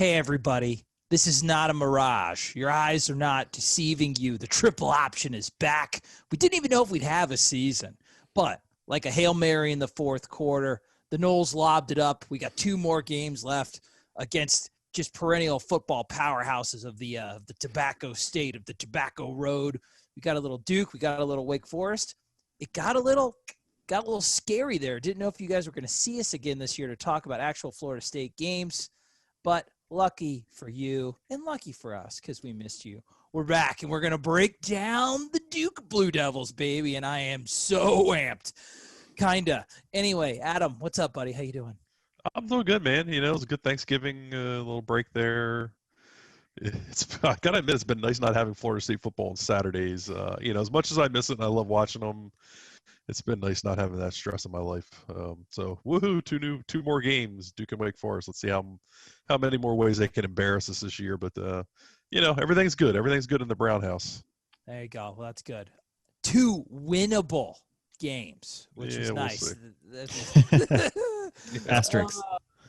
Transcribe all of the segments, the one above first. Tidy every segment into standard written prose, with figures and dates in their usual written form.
Hey, everybody. This is not a mirage. Your eyes are not deceiving you. The triple option is back. We didn't even know if we'd have a season, but like a Hail Mary in the fourth quarter, the Noles lobbed it up. We got 2 more games left against just perennial football powerhouses of the tobacco state, of the tobacco road. We got a little Duke. We got a little Wake Forest. It got a little scary there. Didn't know if you guys were going to see us again this year to talk about actual Florida State games, but lucky for you and lucky for us because we missed you. We're back, and we're going to break down the Duke Blue Devils, baby, and I am so amped. Kinda. Anyway, Adam, what's up, buddy? How you doing? I'm doing good, man. You know, it was a good Thanksgiving little break there. I gotta admit, it's been nice not having Florida State football on Saturdays. As much as I miss it and I love watching them, it's been nice not having that stress in my life. So woohoo, two more games, Duke and Wake Forest. Let's see how many more ways they can embarrass us this year. But everything's good. Everything's good in the Brown House. There you go. Well, that's good. 2 winnable games, which is nice. Asterisks.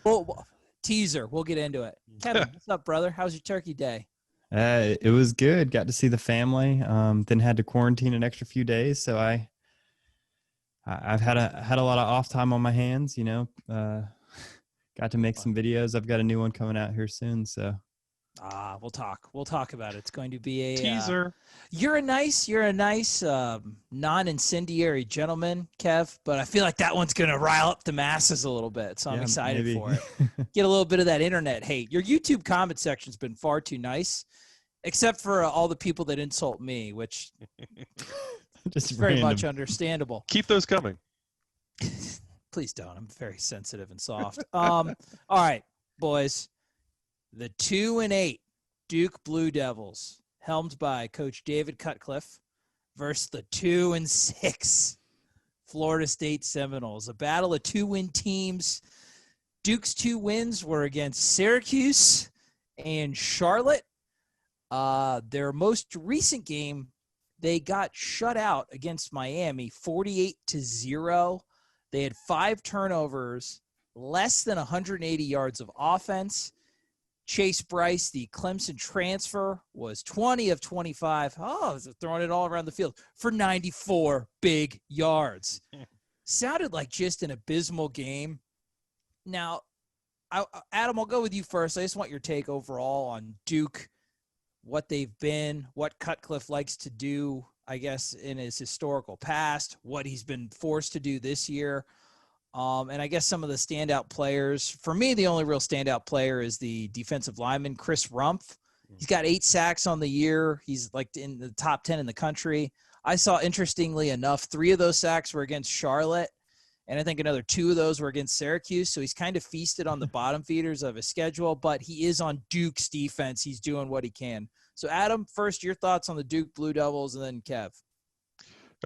Well, teaser. We'll get into it. Kevin, what's up, brother? How's your turkey day? It was good. Got to see the family. Then had to quarantine an extra few days, so I've had a lot of off time on my hands. Got to make some videos. I've got a new one coming out here soon. So. We'll talk about it. It's going to be a teaser. You're a nice non-incendiary gentleman, Kev, but I feel like that one's going to rile up the masses a little bit. So I'm excited for it. Get a little bit of that internet hate. Your YouTube comment section's been far too nice, except for all the people that insult me, which just is very much understandable. Keep those coming. Please don't. I'm very sensitive and soft. All right, boys. The 2-8 Duke Blue Devils, helmed by Coach David Cutcliffe, versus the 2-6 Florida State Seminoles. A battle of 2-win teams. Duke's 2 wins were against Syracuse and Charlotte. Their most recent game, they got shut out against Miami, 48-0. They had 5 turnovers, less than 180 yards of offense. Chase Bryce, the Clemson transfer, was 20 of 25. Throwing it all around the field for 94 big yards. Sounded like just an abysmal game. Now, Adam, I'll go with you first. I just want your take overall on Duke, what they've been, what Cutcliffe likes to do, I guess, in his historical past, what he's been forced to do this year. And I guess some of the standout players, for me, the only real standout player is the defensive lineman, Chris Rumpf. He's got 8 sacks on the year. He's like in the top 10 in the country. I saw, interestingly enough, 3 of those sacks were against Charlotte, and I think another 2 of those were against Syracuse. So he's kind of feasted on the bottom feeders of his schedule, but he is on Duke's defense. He's doing what he can. So, Adam, first, your thoughts on the Duke Blue Devils, and then Kev.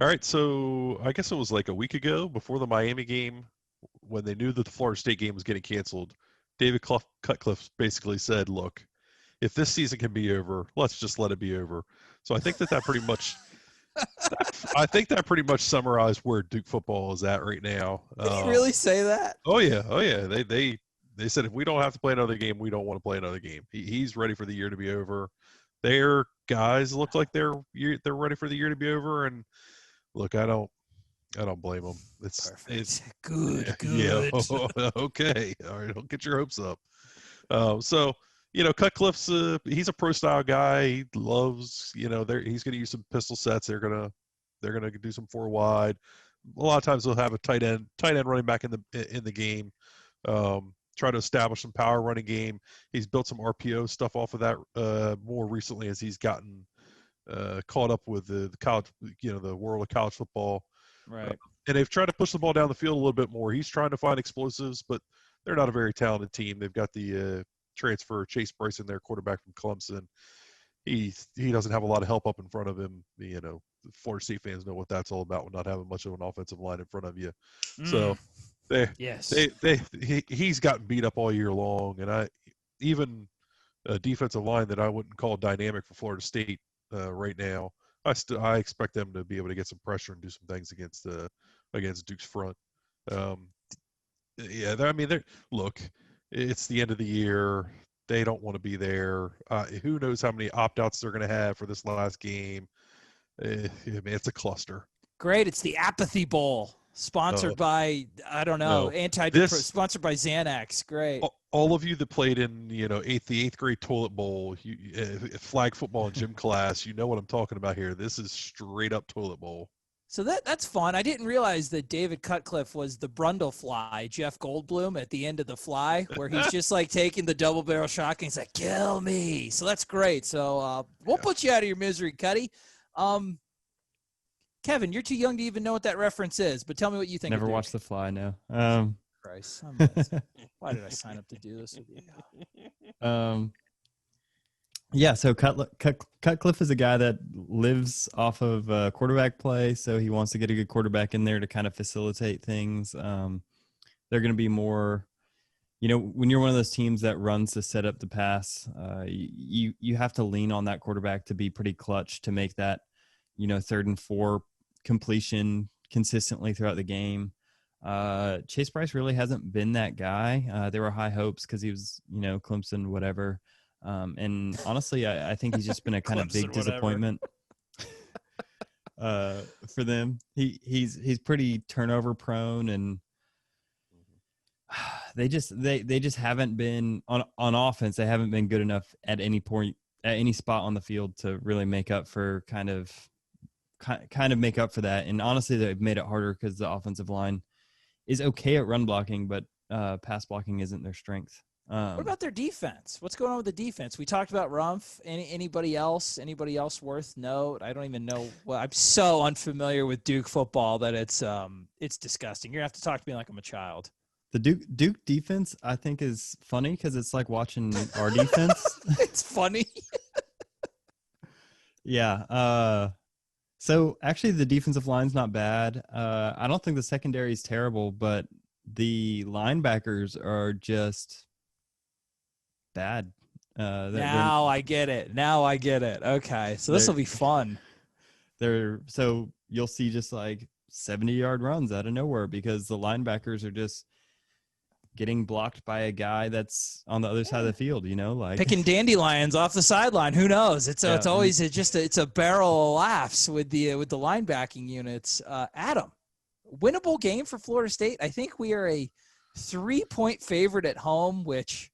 All right, so I guess it was like a week ago before the Miami game, when they knew that the Florida State game was getting canceled, David Cutcliffe basically said, look, if this season can be over, let's just let it be over. So I think that pretty much summarized where Duke football is at right now. Did he really say that? Oh yeah. They said, if we don't have to play another game, we don't want to play another game. He's ready for the year to be over. Their guys look like they're ready for the year to be over. And look, I don't blame them. It's good. Yeah. Okay. All right. Don't get your hopes up. Cutcliffe's he's a pro style guy. He loves, he's going to use some pistol sets. They're going to do some 4 wide. A lot of times they'll have a tight end running back in the game. Try to establish some power running game. He's built some RPO stuff off of that more recently as he's gotten caught up with the college, the world of college football. Right. And they've tried to push the ball down the field a little bit more. He's trying to find explosives, but they're not a very talented team. They've got the transfer Chase Bryce in there, quarterback from Clemson. He doesn't have a lot of help up in front of him. Florida State fans know what that's all about, with not having much of an offensive line in front of you. So he's gotten beat up all year long, and even a defensive line that I wouldn't call dynamic for Florida State right now. I expect them to be able to get some pressure and do some things against Duke's front. Look, it's the end of the year. They don't want to be there. Who knows how many opt-outs they're going to have for this last game. I mean, it's a cluster. Great. It's the Apathy Bowl, sponsored by, I don't know, sponsored by Xanax. Great. All of you that played in, the eighth grade toilet bowl, flag football and gym class, you know what I'm talking about here. This is straight up toilet bowl. So that's fun. I didn't realize that David Cutcliffe was the Brundlefly, Jeff Goldblum, at the end of The Fly, where he's just like taking the double barrel shotgun. He's like, kill me. So that's great. So we'll put you out of your misery, Cuddy. Kevin, you're too young to even know what that reference is, but tell me what you think. Never watched The Fly, no. Christ, why did I sign up to do this with you? Yeah, so Cutcliffe is a guy that lives off of quarterback play, so he wants to get a good quarterback in there to kind of facilitate things. They're going to be more, when you're one of those teams that runs to set up the pass, you have to lean on that quarterback to be pretty clutch to make that, 3rd and 4 completion consistently throughout the game. Chase Bryce really hasn't been that guy. There were high hopes because he was, Clemson, whatever. And honestly, I think he's just been a kind of big disappointment for them. He's pretty turnover prone, and they just haven't been on offense. They haven't been good enough at any point, at any spot on the field to really make up for kind of make up for that. And honestly, they've made it harder because the offensive line is okay at run blocking, but pass blocking isn't their strength. What about their defense? What's going on with the defense? We talked about Rumph. Anybody else? Anybody else worth note? I don't even know. Well, I'm so unfamiliar with Duke football that it's disgusting. You're gonna have to talk to me like I'm a child. The Duke defense, I think, is funny because it's like watching our defense. It's funny. Yeah. So actually, the defensive line's not bad. I don't think the secondary is terrible, but the linebackers are just bad. Now I get it. Okay, so this will be fun. So you'll see just like 70-yard runs out of nowhere because the linebackers are just getting blocked by a guy that's on the other side of the field. Like picking dandelions off the sideline. Who knows? It's always a barrel of laughs with the linebacking units. Adam, winnable game for Florida State. I think we are a 3-point favorite at home, which.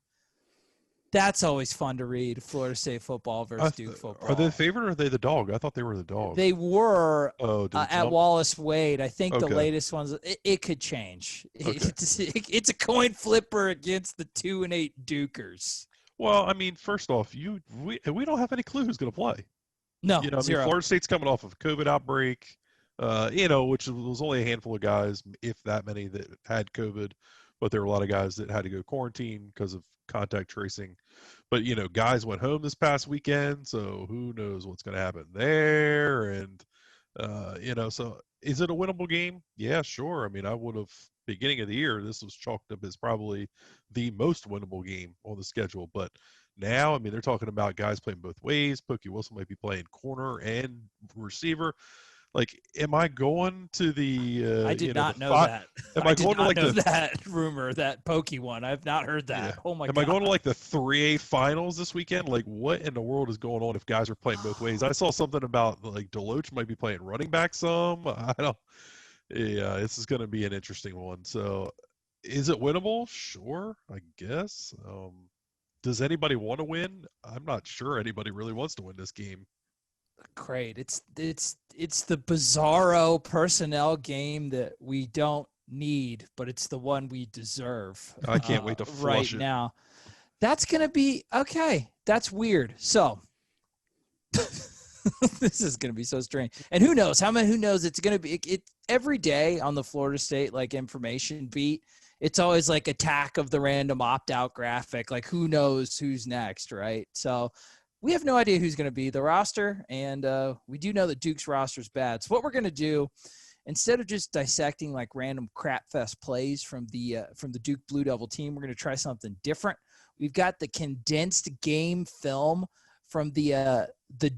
That's always fun to read. Florida State football versus Duke football. Are they the favorite or are they the dog? I thought they were the dog. They were at Wallace Wade. I think the Okay. latest ones, it could change. Okay. It's a coin flipper against the 2-8 Dukers. Well, I mean, first off, we don't have any clue who's going to play. No, zero. Florida State's coming off of a COVID outbreak, which was only a handful of guys, if that many, that had COVID. But there were a lot of guys that had to go quarantine because of contact tracing. But, guys went home this past weekend, so who knows what's going to happen there. And, so is it a winnable game? Yeah, sure. I mean, I would have, beginning of the year, this was chalked up as probably the most winnable game on the schedule. But now, I mean, they're talking about guys playing both ways. Pokey Wilson might be playing corner and receiver. Like, am I going to the? I did not know that. Am I going to like that rumor, that Pokey one? I've not heard that. Yeah. Oh my God! God! Am I going to like the 3A finals this weekend? Like, what in the world is going on if guys are playing both ways? I saw something about like Deloach might be playing running back some. I don't. Yeah, this is going to be an interesting one. So, is it winnable? Sure, I guess. Does anybody want to win? I'm not sure anybody really wants to win this game. Great. It's the bizarro personnel game that we don't need, but it's the one we deserve. I can't wait to flush it now. That's going to be okay. That's weird. So this is going to be so strange. And who knows it's going to be every day on the Florida State information beat. It's always attack of the random opt-out graphic. Who knows who's next, right? So we have no idea who's going to be the roster, and we do know that Duke's roster is bad. So what we're going to do, instead of just dissecting random crap fest plays from the Duke Blue Devil team, we're going to try something different. We've got the condensed game film from the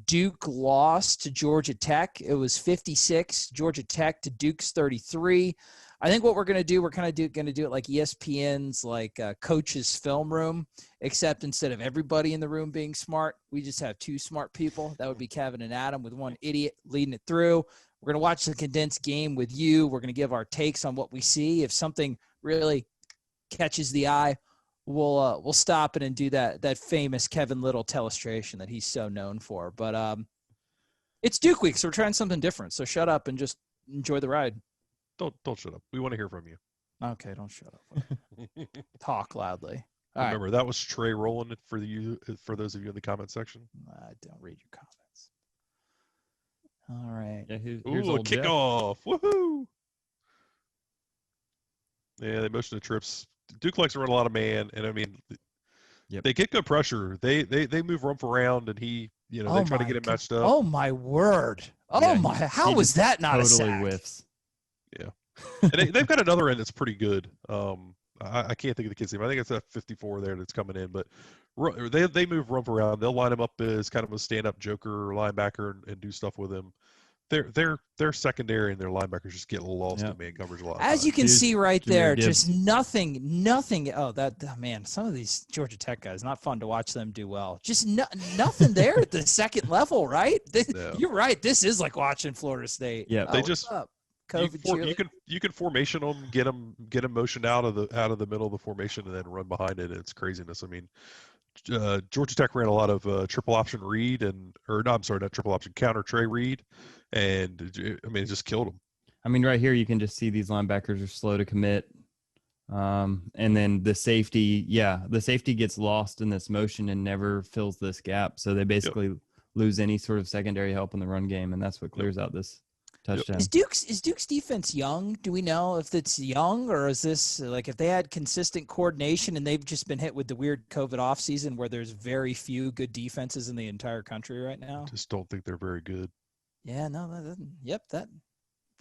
Duke loss to Georgia Tech. It was 56, Georgia Tech to Duke's 33. I think what we're going to do, we're kind of going to do it like ESPN's like coach's film room, except instead of everybody in the room being smart, we just have two smart people. That would be Kevin and Adam with one idiot leading it through. We're going to watch the condensed game with you. We're going to give our takes on what we see. If something really catches the eye, we'll stop it and do that famous Kevin Little telestration that he's so known for. But it's Duke week, so we're trying something different. So shut up and just enjoy the ride. Don't shut up. We want to hear from you. Okay, don't shut up. Talk loudly. All Remember, right. that was Trey Rowland for those of you in the comment section. I don't read your comments. All right. Yeah, here's Ooh, a old Jeff. kickoff. Woohoo! Yeah, they motion the trips. Duke likes to run a lot of man, and I mean, they get good pressure. They move rump around, and he, they try to get him matched up. Oh my word! Oh Yeah, my! How he was just that not a totally sack? whiffs. Yeah, and they've got another end that's pretty good. I can't think of the kid's name. I think it's that 54 there that's coming in, but they move rump around. They'll line him up as kind of a stand-up joker or linebacker and do stuff with him. Their secondary and their linebackers just get lost in man coverage a lot. As you can see right there, Gibbs. just nothing. Oh, man, some of these Georgia Tech guys, not fun to watch them do well. Just nothing there at the second level, right? No. You're right. This is like watching Florida State. Yeah, they just you can formation them, get them motioned out of the middle of the formation, and then run behind it. It's craziness. I mean, Georgia Tech ran a lot of triple option read not triple option, counter Trey read, and I mean it just killed them. I mean, right here you can just see these linebackers are slow to commit, and then the safety gets lost in this motion and never fills this gap. So they basically lose any sort of secondary help in the run game, and that's what clears out this touchdown. Is Duke's defense young? Do we know if it's young, or is this like if they had consistent coordination and they've just been hit with the weird COVID offseason where there's very few good defenses in the entire country right now? I just don't think they're very good. Yeah, no, that.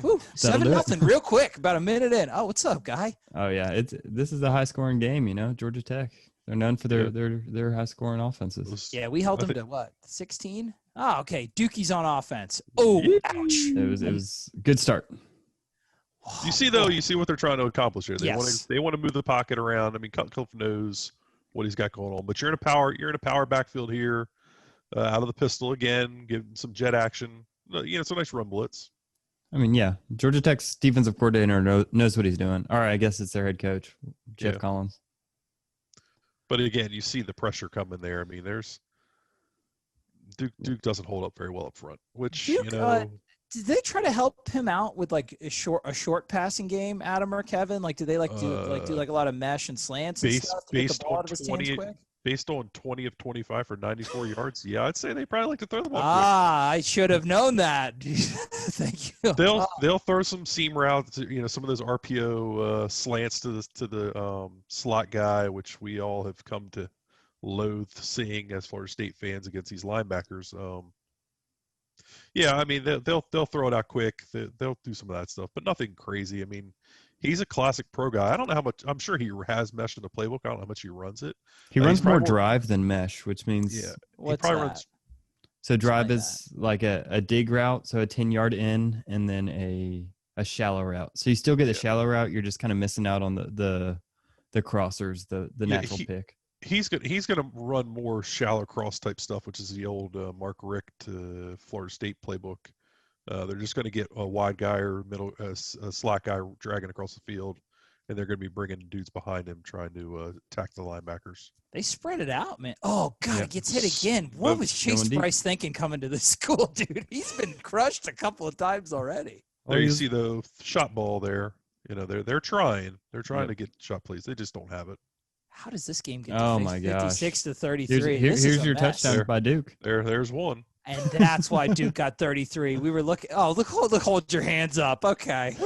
Whew, 7-0 real quick, about a minute in. Oh, what's up, guy? Oh yeah, this is a high scoring game. Georgia Tech. They're known for their high scoring offenses. Yeah, we held them to what, 16? Oh, okay. Dukey's on offense. Oh, ouch! It was a good start. You see what they're trying to accomplish here. They want to move the pocket around. I mean, Cutcliffe knows what he's got going on, but you're in a power backfield here, out of the pistol again, give them some jet action. It's a nice run blitz. I mean, yeah, Georgia Tech's defensive coordinator knows what he's doing. All right, I guess it's their head coach, Jeff Collins. But again, you see the pressure coming there. I mean, Duke doesn't hold up very well up front, which Duke, did they try to help him out with like a short passing game, Adam or Kevin? Like, do they do a lot of mesh and slants and stuff to get the ball out of his hands quick? Based on 20 of 25 for 94 yards, yeah, I'd say they probably like to throw the ball quick. I should have known that. Thank you. They'll throw some seam routes, some of those RPO slants to the slot guy, which we all have come to loathe seeing as Florida State fans against these linebackers. I mean they'll throw it out quick. They'll do some of that stuff, but nothing crazy. I mean, he's a classic pro guy. I don't know how much. I'm sure he has mesh in the playbook. I don't know how much he runs it. He runs more drive than mesh, which means what's that? Runs. So drive is like a dig route, so a 10-yard in, and then a shallow route. So you still get the shallow route. You're just kind of missing out on the crossers, the natural pick. He's going to run more shallow cross type stuff, which is the old Mark Richt Florida State playbook. They're just going to get a wide guy or a slot guy dragging across the field, and they're going to be bringing dudes behind him trying to attack the linebackers. They spread it out, man. Oh, God, it gets hit again. What was Chase Bryce thinking coming to this school, dude? He's been crushed a couple of times already. There you see the shot ball there. They're trying. They're trying to get shot plays. They just don't have it. How does this game get to 56 to 33? Here's your touchdown by Duke. There's one. And that's why Duke got 33. We were looking. Oh, look! Hold your hands up. Okay.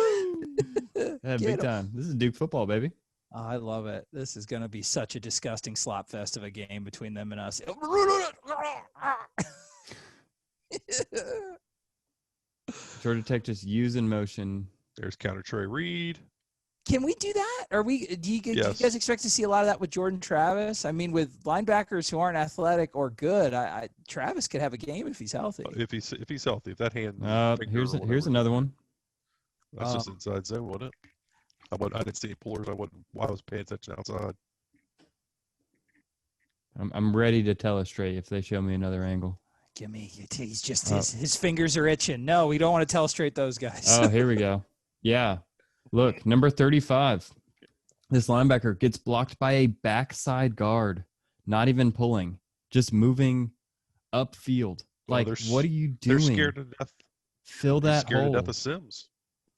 Yeah, big time. This is Duke football, baby. Oh, I love it. This is going to be such a disgusting slop fest of a game between them and us. Georgia Tech just using motion. There's counter Trey Reed. Can we do that? Do you guys expect to see a lot of that with Jordan Travis? I mean, with linebackers who aren't athletic or good, Travis could have a game if he's healthy. If he's healthy, if that hand. Here's another one. That's just inside zone, wasn't it? I didn't see any pullers. I was paying attention outside. I'm ready to tell a straight if they show me another angle. Give me. He's just his fingers are itching. No, we don't want to tell straight those guys. Oh, here we go. Yeah. Look, number 35. This linebacker gets blocked by a backside guard, not even pulling, just moving upfield. Well, Like, what are you doing? They're scared to death. Fill that scared hole. to death of Sims.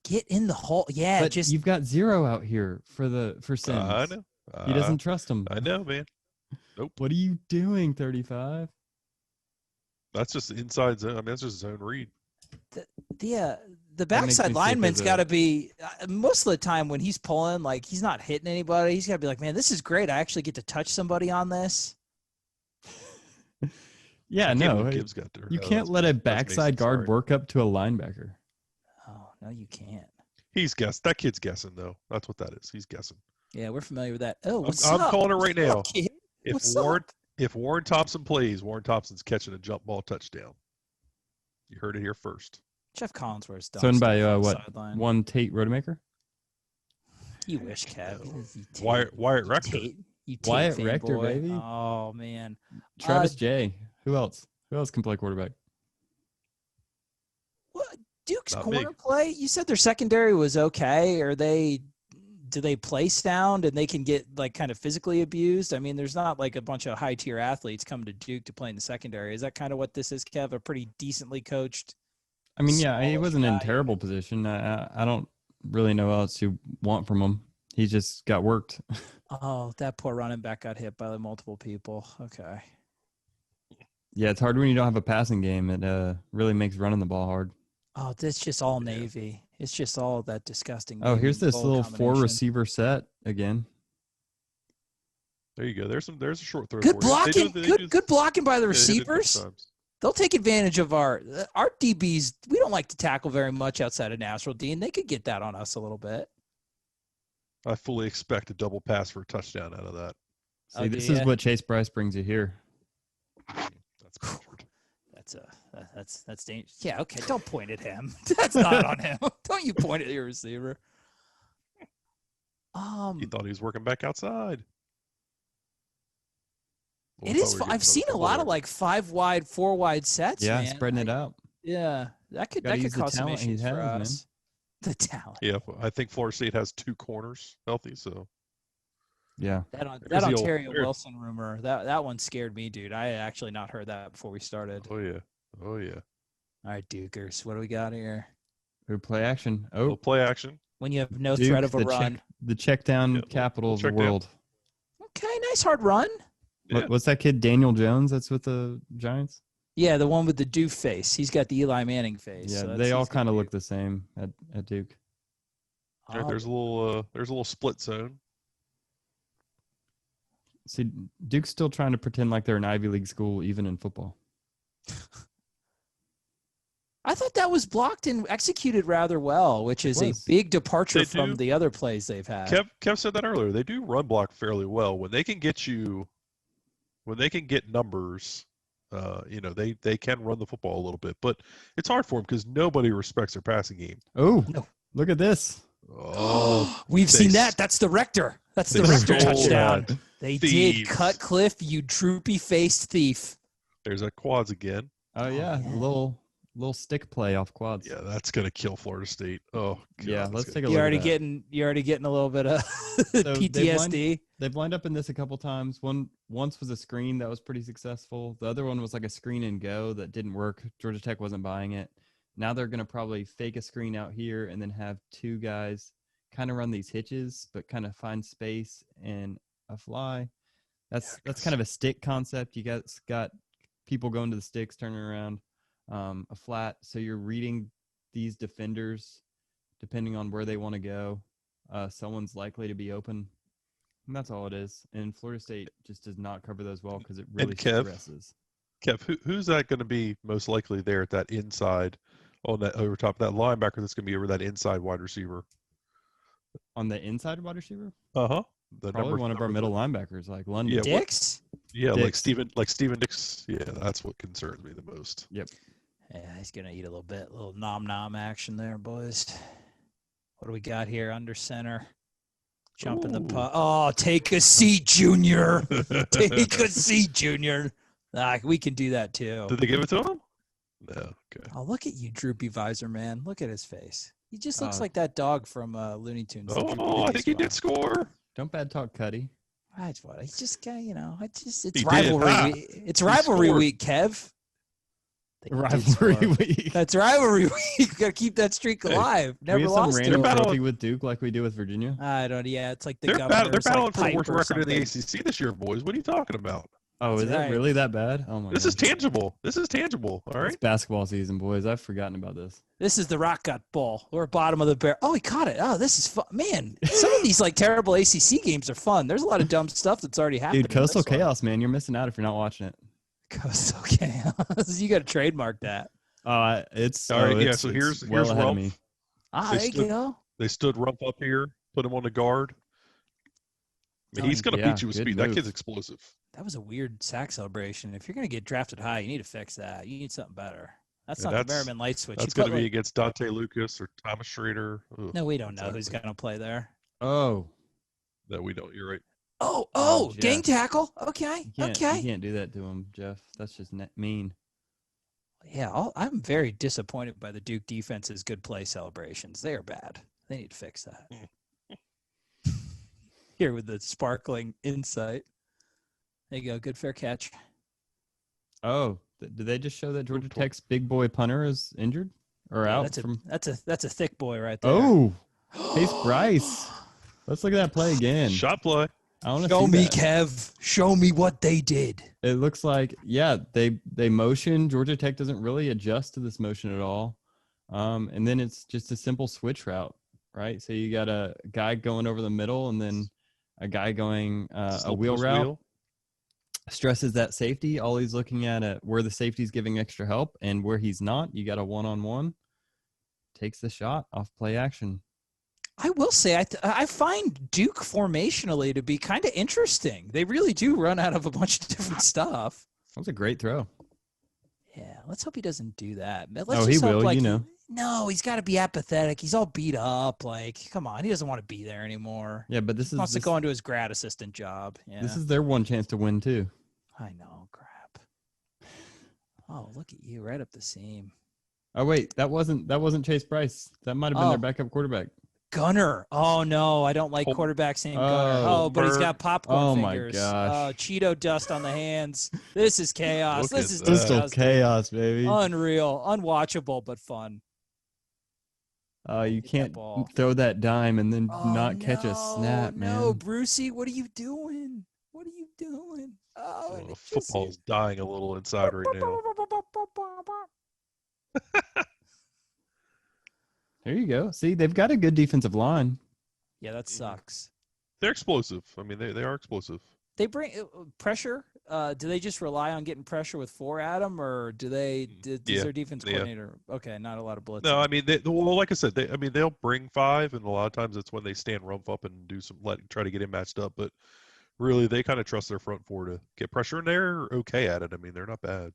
Get in the hole. Yeah, But just you've got Zero out here for Sims. I know. He doesn't trust him. I know, man. Nope. What are you doing, 35? That's just inside zone. I mean, that's just zone read. the backside lineman's got to be most of the time when he's pulling, like he's not hitting anybody. He's got to be like, man, this is great. I actually get to touch somebody on this. Yeah, no, you can't let a backside guard work up to a linebacker. Oh, no, you can't. He's guessed. That kid's guessing, though. That's what that is. He's guessing. Yeah, we're familiar with that. Oh, what's I'm up? calling it right now. Up, If Warren Thompson plays, Warren Thompson's catching a jump ball touchdown. You heard it here first. Jeff Collinsworth's done. Son by sideline. One Tate Rodemaker? You wish, Kev. Wyatt Rector. Wyatt Rector, baby. Oh, man. Travis J. Who else? Who else can play quarterback? What, Duke's Not corner me. play? You said their secondary was okay. Do they play sound and they can get like kind of physically abused? I mean, there's not like a bunch of high tier athletes coming to Duke to play in the secondary. Is that kind of what this is, Kev? A pretty decently coached? I mean, yeah, he wasn't in guy. terrible position. I don't really know what else you want from him. He just got worked. Oh, that poor running back got hit by multiple people. Okay. Yeah, it's hard when you don't have a passing game. It really makes running the ball hard. Oh, that's just all Navy. It's just all that disgusting. Oh, here's this Navy little combination. 4-receiver set again. There you go. There's a short throw. Good for you. blocking. Good blocking by the They do it receivers. sometimes. They'll take advantage of our DBs. We don't like to tackle very much outside of natural D, and they could get that on us a little bit. I fully expect a double pass for a touchdown out of that. See, this is what Chase Bryce brings you here. That's Bradford. That's dangerous. Yeah, okay. Don't point at him. That's not on him. Don't you point at your receiver. He thought he was working back outside. It is. I've seen a lot of like 5 wide, 4 wide sets. Yeah, man. spreading it out. Yeah, that could use the cause some talent he issues for has, man. us. The talent. Yeah, I think Florida State has 2 corners healthy, so Yeah. That There's the old- Ontario there. Wilson rumor. That one scared me, dude. I had actually not heard that before we started. oh yeah. All right, Dukers. What do we got here? Who play action? Little Oh, play action. When you have no Duke, threat of a the run. the check down Yeah, capital of the check down. world. Okay, nice hard run. Yeah. What's that kid, Daniel Jones? That's with the Giants? Yeah, the one with the doof face. He's got the Eli Manning face. Yeah, so that's- they all he's gonna kind of be- look the same at Duke. There's a little split zone. See, Duke's still trying to pretend like they're an Ivy League school, even in football. I thought that was blocked and executed rather well, which is a was. big departure They from do. the other plays they've had. Kev said that earlier. They do run block fairly well. When they can get numbers, they can run the football a little bit. But it's hard for them because nobody respects their passing game. Oh, No. look at this. Oh, We've they seen s- that. That's the Rector. That's the they Rector stole touchdown. that. They Thieves. did. Cutcliffe, you droopy-faced thief. There's that quads again. Oh yeah, yeah. little stick play off quads. Yeah, that's gonna kill Florida State. Oh, God, Yeah, that's let's gonna- take a You're look already at that. getting a little bit of they've PTSD. They've lined up in this a couple times. Once was a screen that was pretty successful. The other one was like a screen and go that didn't work. Georgia Tech wasn't buying it. Now they're gonna probably fake a screen out here and then have 2 guys kind of run these hitches, but kind of find space and a fly. That's kind of a stick concept. You guys got people going to the sticks, turning around, a flat. So you're reading these defenders depending on where they want to go. Someone's likely to be open. And that's all it is. And Florida State just does not cover those well because it really Kev? stresses. Kev, who's that going to be most likely there at that inside, on that over top of that linebacker that's going to be over that inside wide receiver? On the inside wide receiver? The Probably one of our middle linebackers, like London. Yeah, Dix? Yeah, Dix. like Steven Dix. Yeah, that's what concerns me the most. Yep. Yeah, he's gonna eat a little bit, little nom action there, boys. What do we got here under center? Jump in the putt. Oh, take a seat, Junior. Take a seat, Junior. We can do that too. Did they give it to him? No. Okay. Oh, look at you, droopy visor man. Look at his face. He just looks Oh. like that dog from Looney Tunes. Oh, I think he did score. Don't bad talk, Cuddy. That's what. He just got, it's He rivalry did. week. It's rivalry scored. week, Kev. They did Rivalry score. week. That's rivalry week. Got to keep that streak alive. We Never have some lost random it. Battle- trophy with Duke like we do with Virginia. I don't. Yeah, it's like the They're governor's battling for the pipe worst or record in the something. ACC this year, boys. What are you talking about? Oh, That's is that right. really that bad? Oh my This God. is tangible. This is tangible. All It's right. basketball season, boys. I've forgotten about this. This is the Rock Gut Bowl. We're bottom of the barrel. Oh, he caught it. Oh, this is fun. Man, some of these like terrible ACC games are fun. There's a lot of dumb stuff that's already happened. Dude, Coastal Chaos, man. You're missing out if you're not watching it. Coastal Chaos. You got to trademark that. It's All right, oh, yeah, it's- so it's here's well ahead of Ralph. me. Ah, there you go. They stood Rump up here, put him on the guard. I mean, he's going to Yeah, beat you with good speed. That move. kid's explosive. That was a weird sack celebration. If you're going to get drafted high, you need to fix that. You need something better. That's Yeah, not the that's- Merriman light switch. That's You going put, to be like- against Dante Lucas or Thomas Schrader. Ugh, No, we don't know who's exactly. going to play there. Oh, No, we don't. You're right. Oh, Jeff. gang tackle. Okay, you okay. can't do that to him, Jeff. That's just mean. Yeah, I'm very disappointed by the Duke defense's good play celebrations. They are bad. They need to fix that. Here with the sparkling insight. There you go. Good fair catch. Oh, did they just show that Georgia Tech's big boy punter is injured or Yeah, out from? that's a thick boy right there. Oh, Chase Bryce. Let's look at that play again. Shot play. I want to Show see me, that. Kev. Show me what they did. It looks like, yeah, they motion. Georgia Tech doesn't really adjust to this motion at all. And then it's just a simple switch route, right? So you got a guy going over the middle and then a guy going a Slow wheel post route. wheel. Stresses that safety. All he's looking at where the safety's giving extra help and where he's not, you got a one-on-one. Takes the shot off play action. I will say I find Duke formationally to be kind of interesting. They really do run out of a bunch of different stuff. That was a great throw. Yeah, let's hope he doesn't do that. Let's Oh, he just hope, will, like, you know. No, he's got to be apathetic. He's all beat up. Like, come on, he doesn't want to be there anymore. Yeah, but this He is wants to go into his grad assistant job. Yeah, this is their one chance to win too. I know, crap. Oh, look at you, right up the seam. Oh wait, that wasn't Chase Bryce. That might have been Oh. their backup quarterback. Gunner. Oh no, I don't like Oh, quarterbacks named Gunner. Oh, but he's got popcorn Oh, my fingers. gosh. Oh, Cheeto dust on the hands. This is chaos. Look This at is that. Crystal disgusting. chaos, baby. Unreal, unwatchable, but fun. You that can't ball. throw that dime and then Oh, not catch a no, snap, man. No, Brucey, what are you doing? What are you doing? Oh, and it just- Football's dying a little inside right now. There you go. See, they've got a good defensive line. Yeah, that sucks. They're explosive. I mean, they are explosive. They bring pressure. Do they just rely on getting pressure with four Adam, or do they? Does Yeah, their defense yeah. coordinator? Okay, not a lot of blitz. No, I mean, well, like I said, they'll bring five, and a lot of times it's when they stand Rumpf up and do try to get him matched up. But really, they kind of trust their front four to get pressure, and they're okay at it. I mean, they're not bad.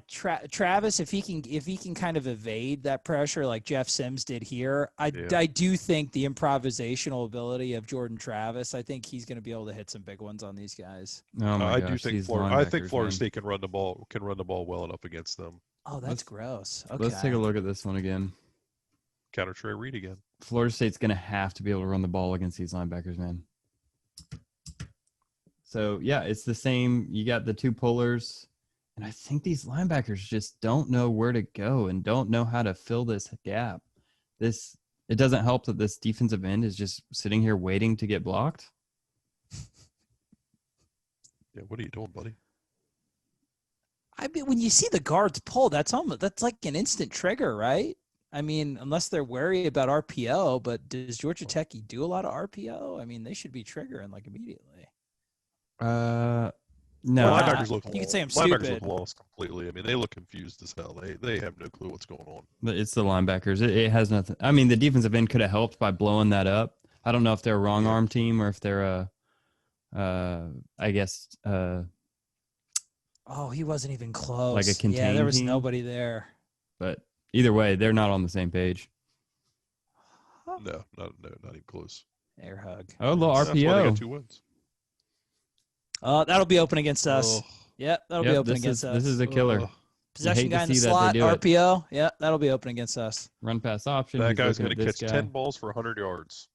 Travis, if he can kind of evade that pressure like Jeff Sims did here, I do think the improvisational ability of Jordan Travis, I think he's going to be able to hit some big ones on these guys. Oh my I gosh, do think these Florida linebackers, State can run the ball well enough against them. Oh, that's Let's- gross. Okay. Let's take a look at this one again. Counter Trey Reed again. Florida State's going to have to be able to run the ball against these linebackers, man. So, yeah, it's the same. You got the two pullers. And I think these linebackers just don't know where to go and don't know how to fill this gap. It doesn't help that this defensive end is just sitting here waiting to get blocked. Yeah, what are you doing, buddy? I mean, when you see the guards pull, that's like an instant trigger, right? I mean, unless they're wary about RPO, but does Georgia Tech do a lot of RPO? I mean, they should be triggering like immediately. No, Well, Linebackers look you could say I'm linebackers stupid. look lost completely. I mean, they look confused as hell. They have no clue what's going on. but it's the linebackers. It has nothing. I mean, the defensive end could have helped by blowing that up. I don't know if they're a wrong arm team or if they're I guess Oh, he wasn't even close. Like a Yeah, contained there was team? nobody there. but either way, they're not on the same page. No, not even close. Air hug. Oh, a little That's why they RPO. got 2 wins. That'll be open against us. Ugh. Yep, that'll be open against us. This is a killer. Ugh. Possession hate to guy in the see that they slot, do it. RPO. Yeah, that'll be open against us. Run pass option. That He's guy's looking going at to this catch guy. 10 balls for 100 yards.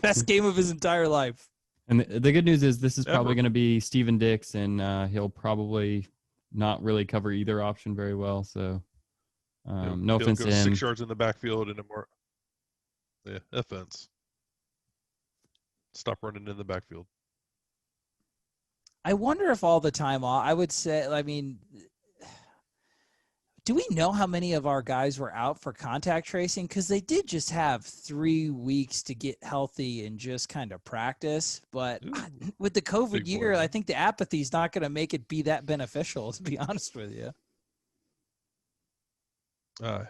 Best game of his entire life. And the good news is this is probably Ever. going to be Steven Dix, and he'll probably not really cover either option very well. So no He'll offense go to him. 6 yards in the backfield and a more. Yeah, offense. Stop running in the backfield. I wonder if all the time off, I would say, I mean, do we know how many of our guys were out for contact tracing? Because they did just have 3 weeks to get healthy and just kind of practice. But with the COVID Big year, boy. I think the apathy is not going to make it be that beneficial, to be honest with you. I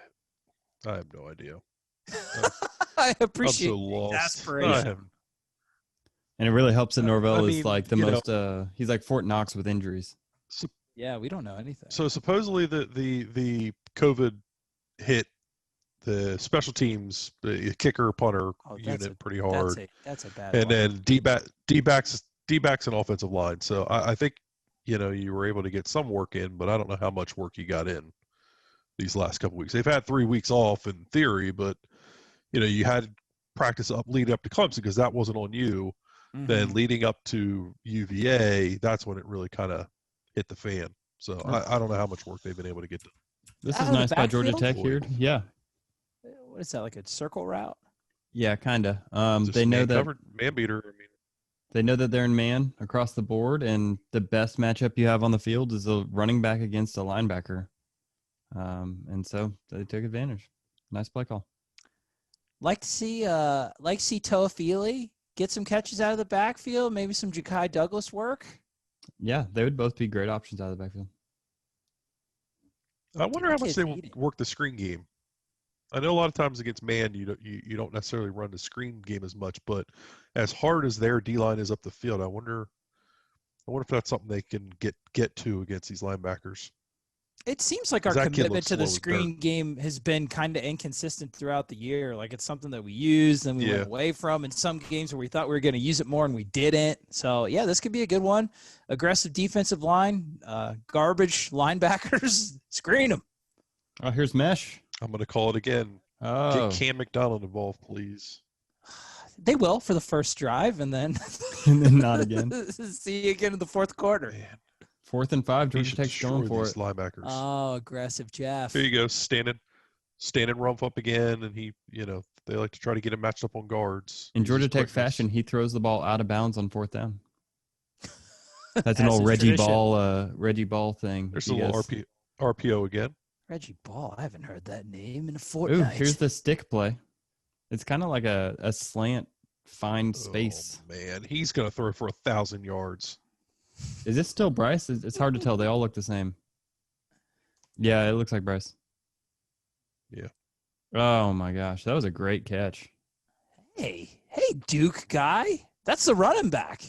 have no idea. I I'm appreciate so lost. exasperation. I have And it really helps that Norvell I is mean, like the you know- most. He's like Fort Knox with injuries. Yeah, we don't know anything. So supposedly the COVID hit the special teams, the kicker punter unit pretty hard, That's a bad and one. then D-backs and offensive line. So I think you were able to get some work in, but I don't know how much work you got in these last couple weeks. They've had 3 weeks off in theory, but you had practice leading up to Clemson because that wasn't on you. Then Mhm. leading up to UVA, that's when it really kind of hit the fan. So I don't know how much work they've been able to get done. This Out is of the nice by Georgia backfield? Tech here. Yeah, What is that, like a circle route? yeah, kind of. Just They know man that covered, man beater. I mean, they know that they're in man across the board, and the best matchup you have on the field is a running back against a linebacker. And so they took advantage. Nice play call. Like to see Toafili get some catches out of the backfield, maybe some Ja'Kai Douglas work. Yeah, they would both be great options out of the backfield. I wonder how much kid's they eating. work the screen game. I know a lot of times against man, you don't necessarily run the screen game as much, but as hard as their D line is up the field, I wonder if that's something they can get to against these linebackers. It seems like our 'Cause that kid commitment looks to the slow as screen game has been kind of inconsistent throughout the year. Like it's something that we used and we Yeah. went away from in some games where we thought we were going to use it more and we didn't. So yeah, this could be a good one. Aggressive defensive line, garbage linebackers, screen them. Oh, here's Mesh. I'm going to call it again. Oh, Get Cam McDonald involved, please. They will for the first drive and then and then not again. see you again in the fourth quarter. Man, 4th and 5. he Georgia should Tech's going destroy for these it. linebackers. Oh, aggressive Jeff. Here you go, standing rump up again, and he, they like to try to get him matched up on guards. In Use Georgia his Tech quickness. fashion, he throws the ball out of bounds on 4th down. That's an As old is Reggie tradition. Ball thing. There's You a little guys- RPO again. Reggie Ball. I haven't heard that name in a Ooh, fortnight. here's the stick play. It's kind of like a slant, fine space. Oh, man, he's going to throw for 1,000 yards. Is this still Bryce? It's hard to tell. They all look the same. Yeah, it looks like Bryce. Yeah. Oh my gosh, that was a great catch. Hey, Duke guy. That's the running back.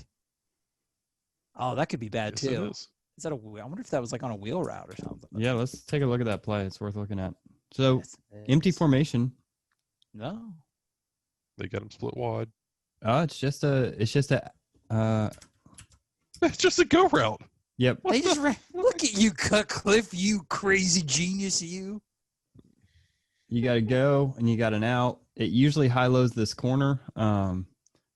Oh, that could be bad Yes, it too. is. Is that I wonder if that was like on a wheel route or something. Yeah, let's take a look at that play. It's worth looking at. So Yes, it empty is. formation. No. They got him split wide. It's just a It's just a go route. yep. They just ran. Look at you, Cutcliffe. You crazy genius, you. You got to go and you got an out. It usually high lows this corner.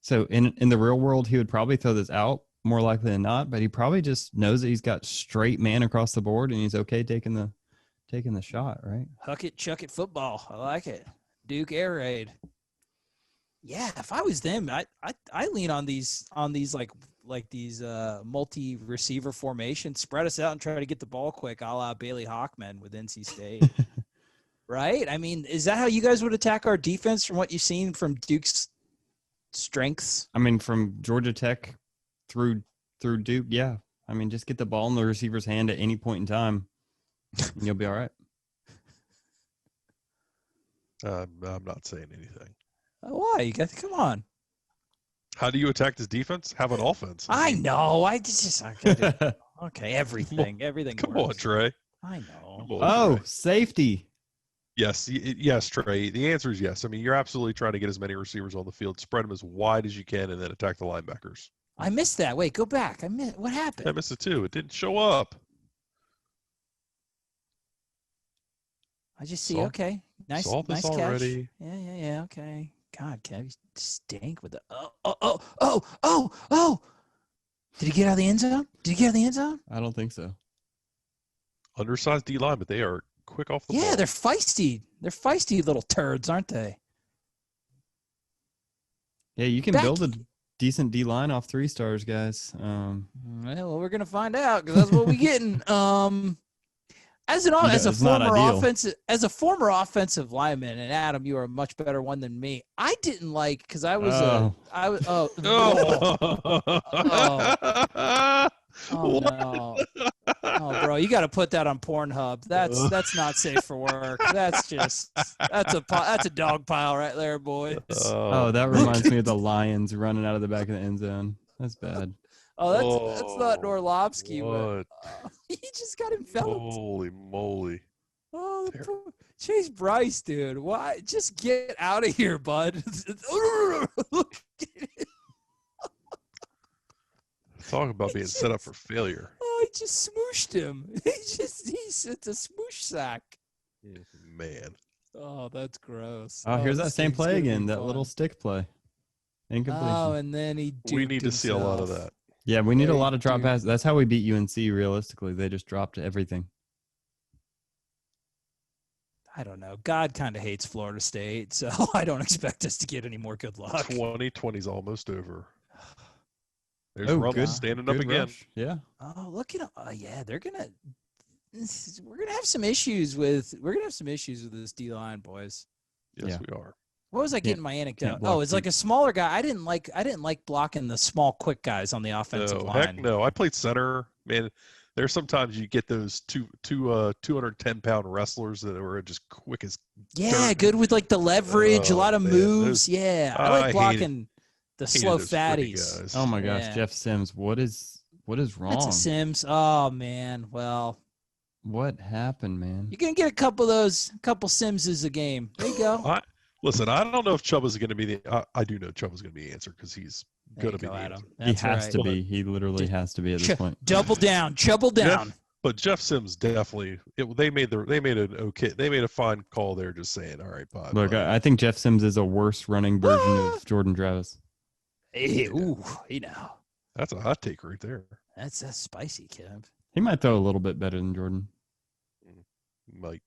So in the real world, he would probably throw this out more likely than not, but he probably just knows that he's got straight man across the board and he's okay taking the shot, right? Huck it, chuck it, football. I like it. Duke air raid. Yeah, if I was them, I lean on these like these multi receiver formations, spread us out and try to get the ball quick, a la Bailey Hawkman with NC State. Right? I mean, is that how you guys would attack our defense from what you've seen from Duke's strengths? I mean, from Georgia Tech through Duke, yeah. I mean, just get the ball in the receiver's hand at any point in time, and you'll be all right. I'm not saying anything. Why? You guys, come on. How do you attack this defense? Have an offense. I know. Okay, everything Come on, works. Trey. I know. Come on, Oh, Trey. safety. Yes, Trey. The answer is yes. I mean, you're absolutely trying to get as many receivers on the field, spread them as wide as you can, and then attack the linebackers. I missed that. Wait, go back. What happened? I missed it too. It didn't show up. I just see. Okay, nice catch. Already. Yeah. Okay. God, Kev, you stink with the oh. Did he get out of the end zone? I don't think so. Undersized D line, but they are quick off the ball. Yeah, they're feisty. They're feisty little turds, aren't they? Yeah, you can build a decent D line off 3 stars, guys. Well, we're gonna find out because that's what we're getting. As a former offensive lineman, and Adam, you are a much better one than me. I didn't like because I was no. Oh, bro, you got to put that on Pornhub. That's not safe for work. That's a dog pile right there, boys. That reminds me of the Lions running out of the back of the end zone. That's bad. That's not Norlovsky. What? He just got enveloped. Holy moly! Oh, Chase Bryce, dude. Why? Just get out of here, bud. Look at it. Talk about being set up for failure. Oh, he just smooshed him. It's a smoosh sack. Man. Oh, that's gross. Oh, here's that same play again. That little stick play. Incompletion. Oh, and then we need to see a lot of that. Yeah, we need a lot of drop passes. That's how we beat UNC, realistically. They just dropped everything. I don't know. God kind of hates Florida State, so I don't expect us to get any more good luck. 2020's almost over. There's Rumpus standing up again. Rush. Yeah. Oh, look at them. Oh, yeah, we're gonna have some issues with this D line, boys. Yes, we are. What was I getting my anecdote? Oh, it's like a smaller guy. I didn't like blocking the small, quick guys on the offensive line. Heck no. I played center. Man, there's sometimes you get those 210-pound wrestlers that are just quick as dirt. Good with like the leverage, a lot of moves. I like blocking the slow fatties. Oh my gosh, Jeff Sims, what is wrong? That's a Sims. Oh man, well. What happened, man? You're gonna get a couple Simses a game. There you go. Listen, I don't know if Chubb is going to be the. I do know Chubb is going to be the answer because he's going to be the answer. He has to be. He literally has to be at this point. Double down. But Jeff Sims definitely. They made a fine call there, just saying, all right, bye. Look, I think Jeff Sims is a worse running version of Jordan Travis. Hey, that's a hot take right there. That's spicy, Kev. He might throw a little bit better than Jordan. Might.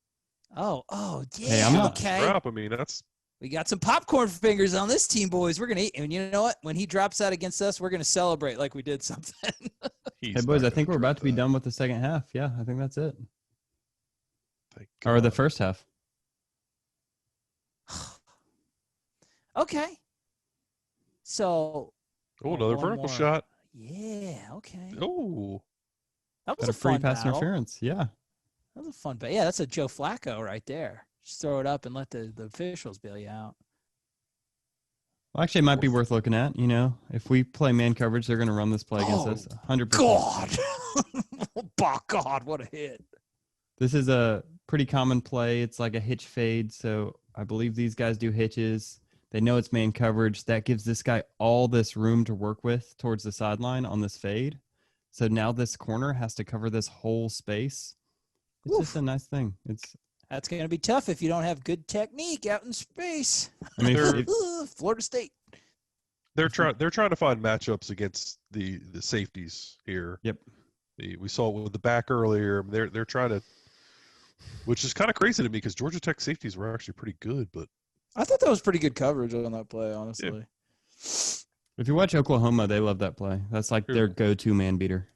Oh, yeah. Hey, I'm not. Okay. Crap. I mean, We got some popcorn fingers on this team, boys. We're going to eat. And you know what? When he drops out against us, we're going to celebrate like we did something. Hey, boys, I think we're about to be done with the second half. Yeah, I think that's it. Or the first half. Okay. So. Oh, another vertical shot. Yeah, okay. Oh. That was a free pass interference. Yeah. That was a fun bet. Yeah, that's a Joe Flacco right there. Just throw it up and let the officials bail you out. Well, actually, it might be worth looking at. You know, if we play man coverage, they're going to run this play against us. 100%. God. Oh, God, what a hit. This is a pretty common play. It's like a hitch fade. So I believe these guys do hitches. They know it's man coverage. That gives this guy all this room to work with towards the sideline on this fade. So now this corner has to cover this whole space. It's just a nice thing. That's going to be tough if you don't have good technique out in space. I mean, Florida State. They're trying to find matchups against the safeties here. Yep. We saw it with the back earlier. They're trying to, which is kind of crazy to me because Georgia Tech safeties were actually pretty good, but I thought that was pretty good coverage on that play, honestly. Yeah. If you watch Oklahoma, they love that play. That's like their go-to man beater.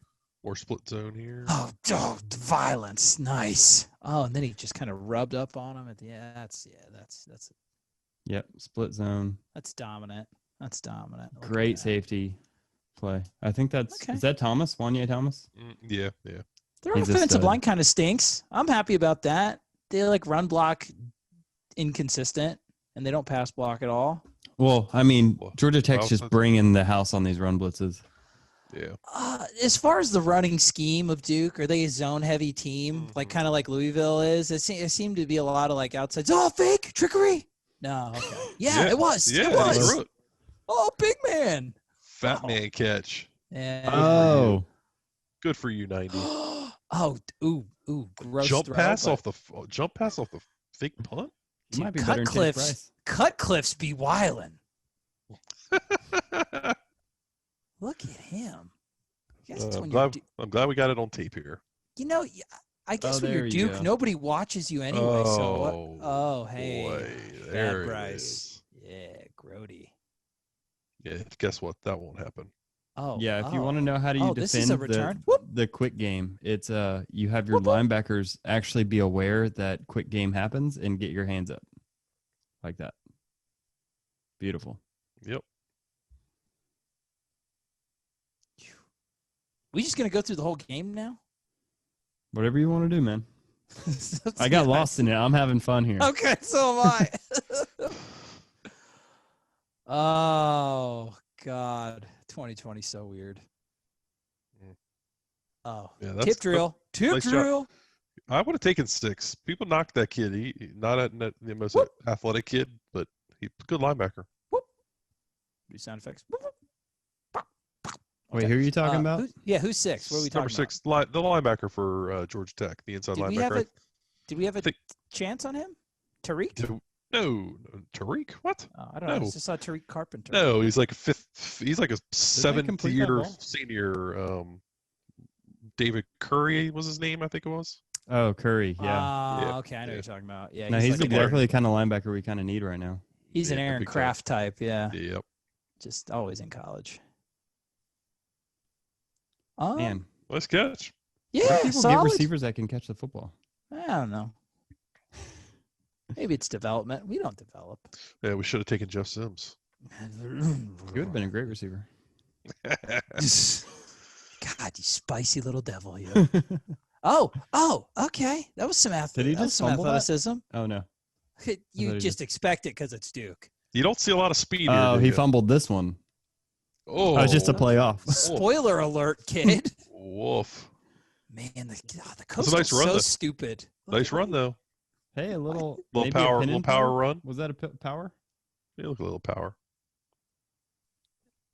Or split zone here. Oh, the violence, nice. Oh, and then he just kind of rubbed up on him. That's Yep, split zone. That's dominant. Great safety play. I think is that Thomas? Wanye Thomas? Yeah. Their offensive line kind of stinks. I'm happy about that. They run block inconsistent, and they don't pass block at all. Well, I mean, Georgia Tech's just bringing the house on these run blitzes. Yeah. As far as the running scheme of Duke, are they a zone-heavy team, like kind of like Louisville is? It seemed to be a lot of like outsides. Oh, fake trickery. No, okay. Yeah, it was. Yeah, it he was. threw it. Oh, big man. Fat man catch. Yeah. Oh, Good for you, 90. Oh, ooh, gross. Jump throw, pass but- off the fake punt. it might be better than Kenny Price. Cutcliffe's be wildin'. Look at him. I guess it's when you're I'm glad we got it on tape here. I guess when there you're you Duke, go. nobody watches you anyway. So what? Oh, Oh, hey, boy, Bad there it Bryce. is. Yeah, Grody. Yeah, guess what? That won't happen. Oh, Yeah, if you want to know how do you this is a defend return. the quick game, it's you have your linebackers actually be aware that quick game happens and get your hands up like that. Beautiful. Yep. We just gonna go through the whole game now? Whatever you want to do, man. I got lost in it. I'm having fun here. Okay, so am I. Oh God, 2020 so weird. Oh, Yeah, tip drill, nice job. drill. I would have taken 6. People knocked that kid. He not the most athletic kid, but he's a good linebacker. Do sound effects. Wait, who are you talking about? Who's 6? What are we talking Number 6, the linebacker for Georgia Tech, the inside linebacker. Did we have a chance on him? Tariq? No, Tariq. What? I don't know. I No. just saw Tariq Carpenter. No, he's like a fifth. He's like a complete that 7th-year ball? senior. David Curry was his name, I think it was. Oh, Curry. Yeah. Yeah, Okay, I know yeah. what you're talking about. Yeah, No, he's like exactly the kind of linebacker we kind of need right now. he's an Yeah, Aaron big time. Kraft type. Yeah, Yep. just always in college. Man, Nice catch. where yeah, do people solid. get receivers that can catch the football? I don't know. Maybe it's development. We don't develop. Yeah, we should have taken Jeff Sims. You would have been a great receiver. God, you spicy little devil, you. Oh, okay. That was some Did he that was just some fumble that? athleticism. Oh no. You he just expect it because it's Duke. You don't see a lot of speed here. Oh, do he you? fumbled this one. Oh, Oh, it's just a playoff. Spoiler alert, kid. Woof. Man, the That's coast a nice is run, so though. stupid. Nice run though. Hey, a little Little maybe a power, pin little in power play? run. Was that a power? Yeah, look a little power.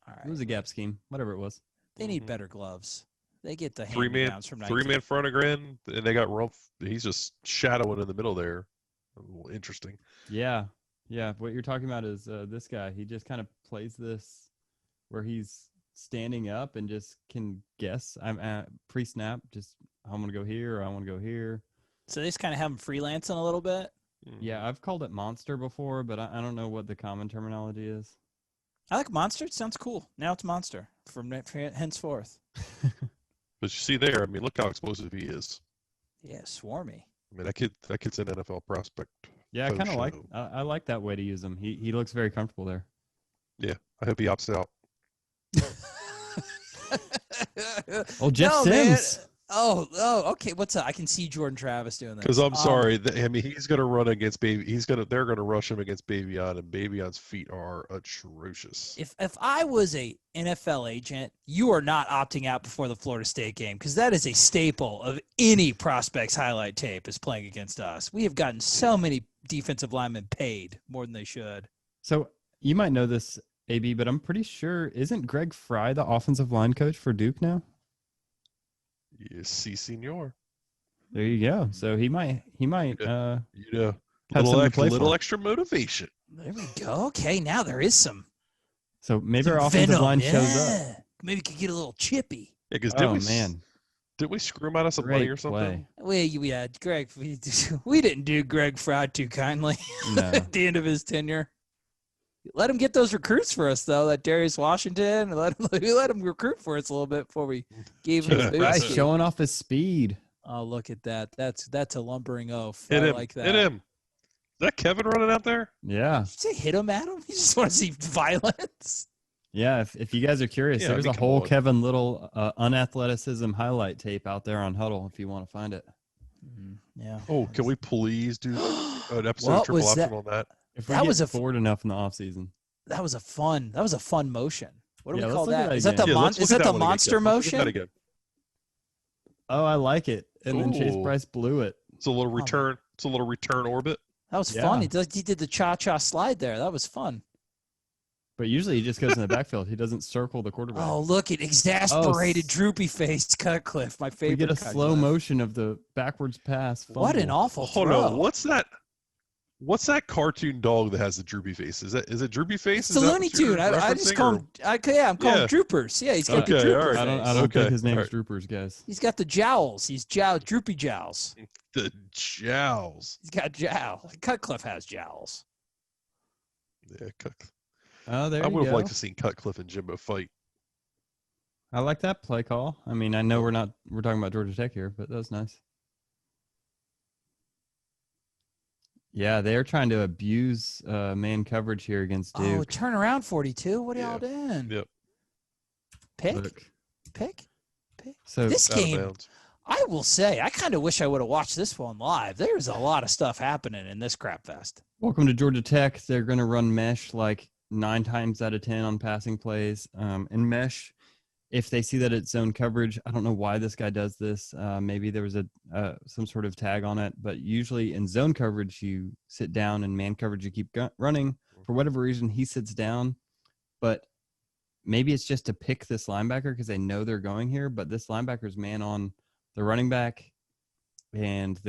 All It was right. a gap scheme, whatever it was. They need better gloves. They get the Three hand-me-downs from 19. man front again, and they got Rumpf. He's just shadowing in the middle there. A little interesting. Yeah, yeah. What you're talking about is this guy. He just kind of plays this where he's standing up and just can guess. I'm at pre-snap. Just I want to go here or I want to go here. So they just kind of have them freelancing a little bit. Yeah, I've called it monster before, but I don't know what the common terminology is. I like monster. It sounds cool. Now it's monster from henceforth. But you see there, I mean, look how explosive he is. Yeah, swarmy. I mean, that kid's an NFL prospect. Yeah, I kind of like. show. I like that way to use him. He looks very comfortable there. Yeah, I hope he opts out. Oh, Jeff No, man. Sims. Oh, okay. What's up? I can see Jordan Travis doing this. Because I'm sorry, I mean, he's going to run against Baby. They're going to rush him against Bavion, and Bavion's feet are atrocious. If I was a NFL agent, you are not opting out before the Florida State game because that is a staple of any prospect's highlight tape is playing against us. We have gotten so many defensive linemen paid more than they should. So you might know this, AB, but I'm pretty sure isn't Greg Fry the offensive line coach for Duke now? Yes, si, senor. There you go. So he might You know, have something to play little for. extra motivation. There we go. Okay, now there is some. So maybe some our offensive venom. line shows up. Yeah. Maybe we could get a little chippy. Yeah, because Oh man, did we screw him out of some money great or something? play. We had Greg. We didn't do Greg Fry too kindly No. at the end of his tenure. Let him get those recruits for us, though. That Darius Washington. We let him recruit for us a little bit before we gave him the Fry boost. showing off his speed. Oh, look at that. That's a lumbering oaf. Hit I him. like that. Hit him. Is that Kevin running out there? Yeah, Did you say hit him at him? You just want to see violence? yeah. If you guys are curious, Yeah, I there's mean, a come whole on. Kevin Little unathleticism highlight tape out there on Huddle if you want to find it. Yeah. Oh, can we please do an episode What of Triple was Option that? on that? If we That get was a bored enough in the off season. That was a fun motion. What do Yeah, we let's call look at that? that Is that the again. Yeah, let's look is at that that the one again, monster Kev. Let's look at that motion? again. Oh, I like it. And then Chase Ooh. Bryce blew it. It's a little Oh, return. It's a little return orbit. That was Yeah. fun. He did the cha-cha slide there. That was fun. But usually he just goes in the backfield. He doesn't circle the quarterback. Oh, look at exasperated, droopy-faced Cutcliffe, my favorite. We get a Cutcliffe. slow motion of the backwards pass. What an fumble. awful Hold throw. on. What's that? What's that cartoon dog that has the droopy face? Is it Droopy Face? It's the Looney Tune. I just call him. I'm calling him Droopers. Yeah, he's got the Okay, Drooper all right. I don't face. think his name's all right. Droopers, guys. He's got the jowls. He's droopy jowls. The jowls. He's got jowls. Cutcliffe has jowls. Yeah, Oh, there I you would have go. liked to see Cutcliffe and Jimbo fight. I like that play call. I mean, I know we're talking about Georgia Tech here, but that was nice. Yeah, they're trying to abuse man coverage here against Duke. Oh, turn around 42. What are y'all doing? Yep. Pick? Look. Pick? So This Out of game, bounds. I will say, I kind of wish I would have watched this one live. There's a lot of stuff happening in this crap fest. welcome to Georgia Tech. They're going to run mesh like 9 times out of 10 on passing plays. And mesh, if they see that it's zone coverage, I don't know why this guy does this. Maybe there was some sort of tag on it, but usually in zone coverage, you sit down, and man coverage, you keep running. For whatever reason, he sits down, but maybe it's just to pick this linebacker because they know they're going here, but this linebacker's man on the running back, and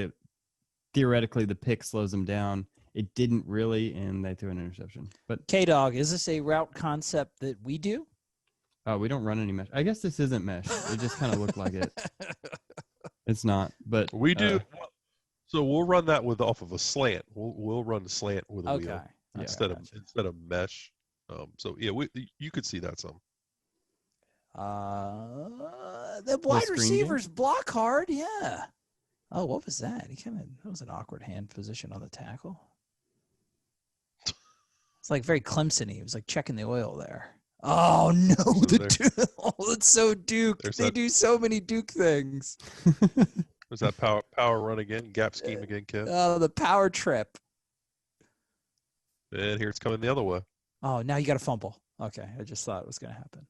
theoretically the pick slows them down. It didn't really, and they threw an interception. But K-Dog, is this a route concept that we do? we don't run any mesh. I guess this isn't mesh. It just kind of looked like it. It's not, but We do. So we'll run that off of a slant. We'll run the slant with a Okay. wheel Yeah, instead gotcha. of mesh. So yeah, you could see that some. The wide screen receivers block hard. Yeah. Oh, what was that? That was an awkward hand position on the tackle. It's like very Clemson-y. It was like checking the oil there. Oh no, that's so Duke. They do so many Duke things. There's that power run again, gap scheme again, Kev. Oh, the power trip. And here it's coming the other way. Oh, now you got to fumble. Okay, I just thought it was going to happen.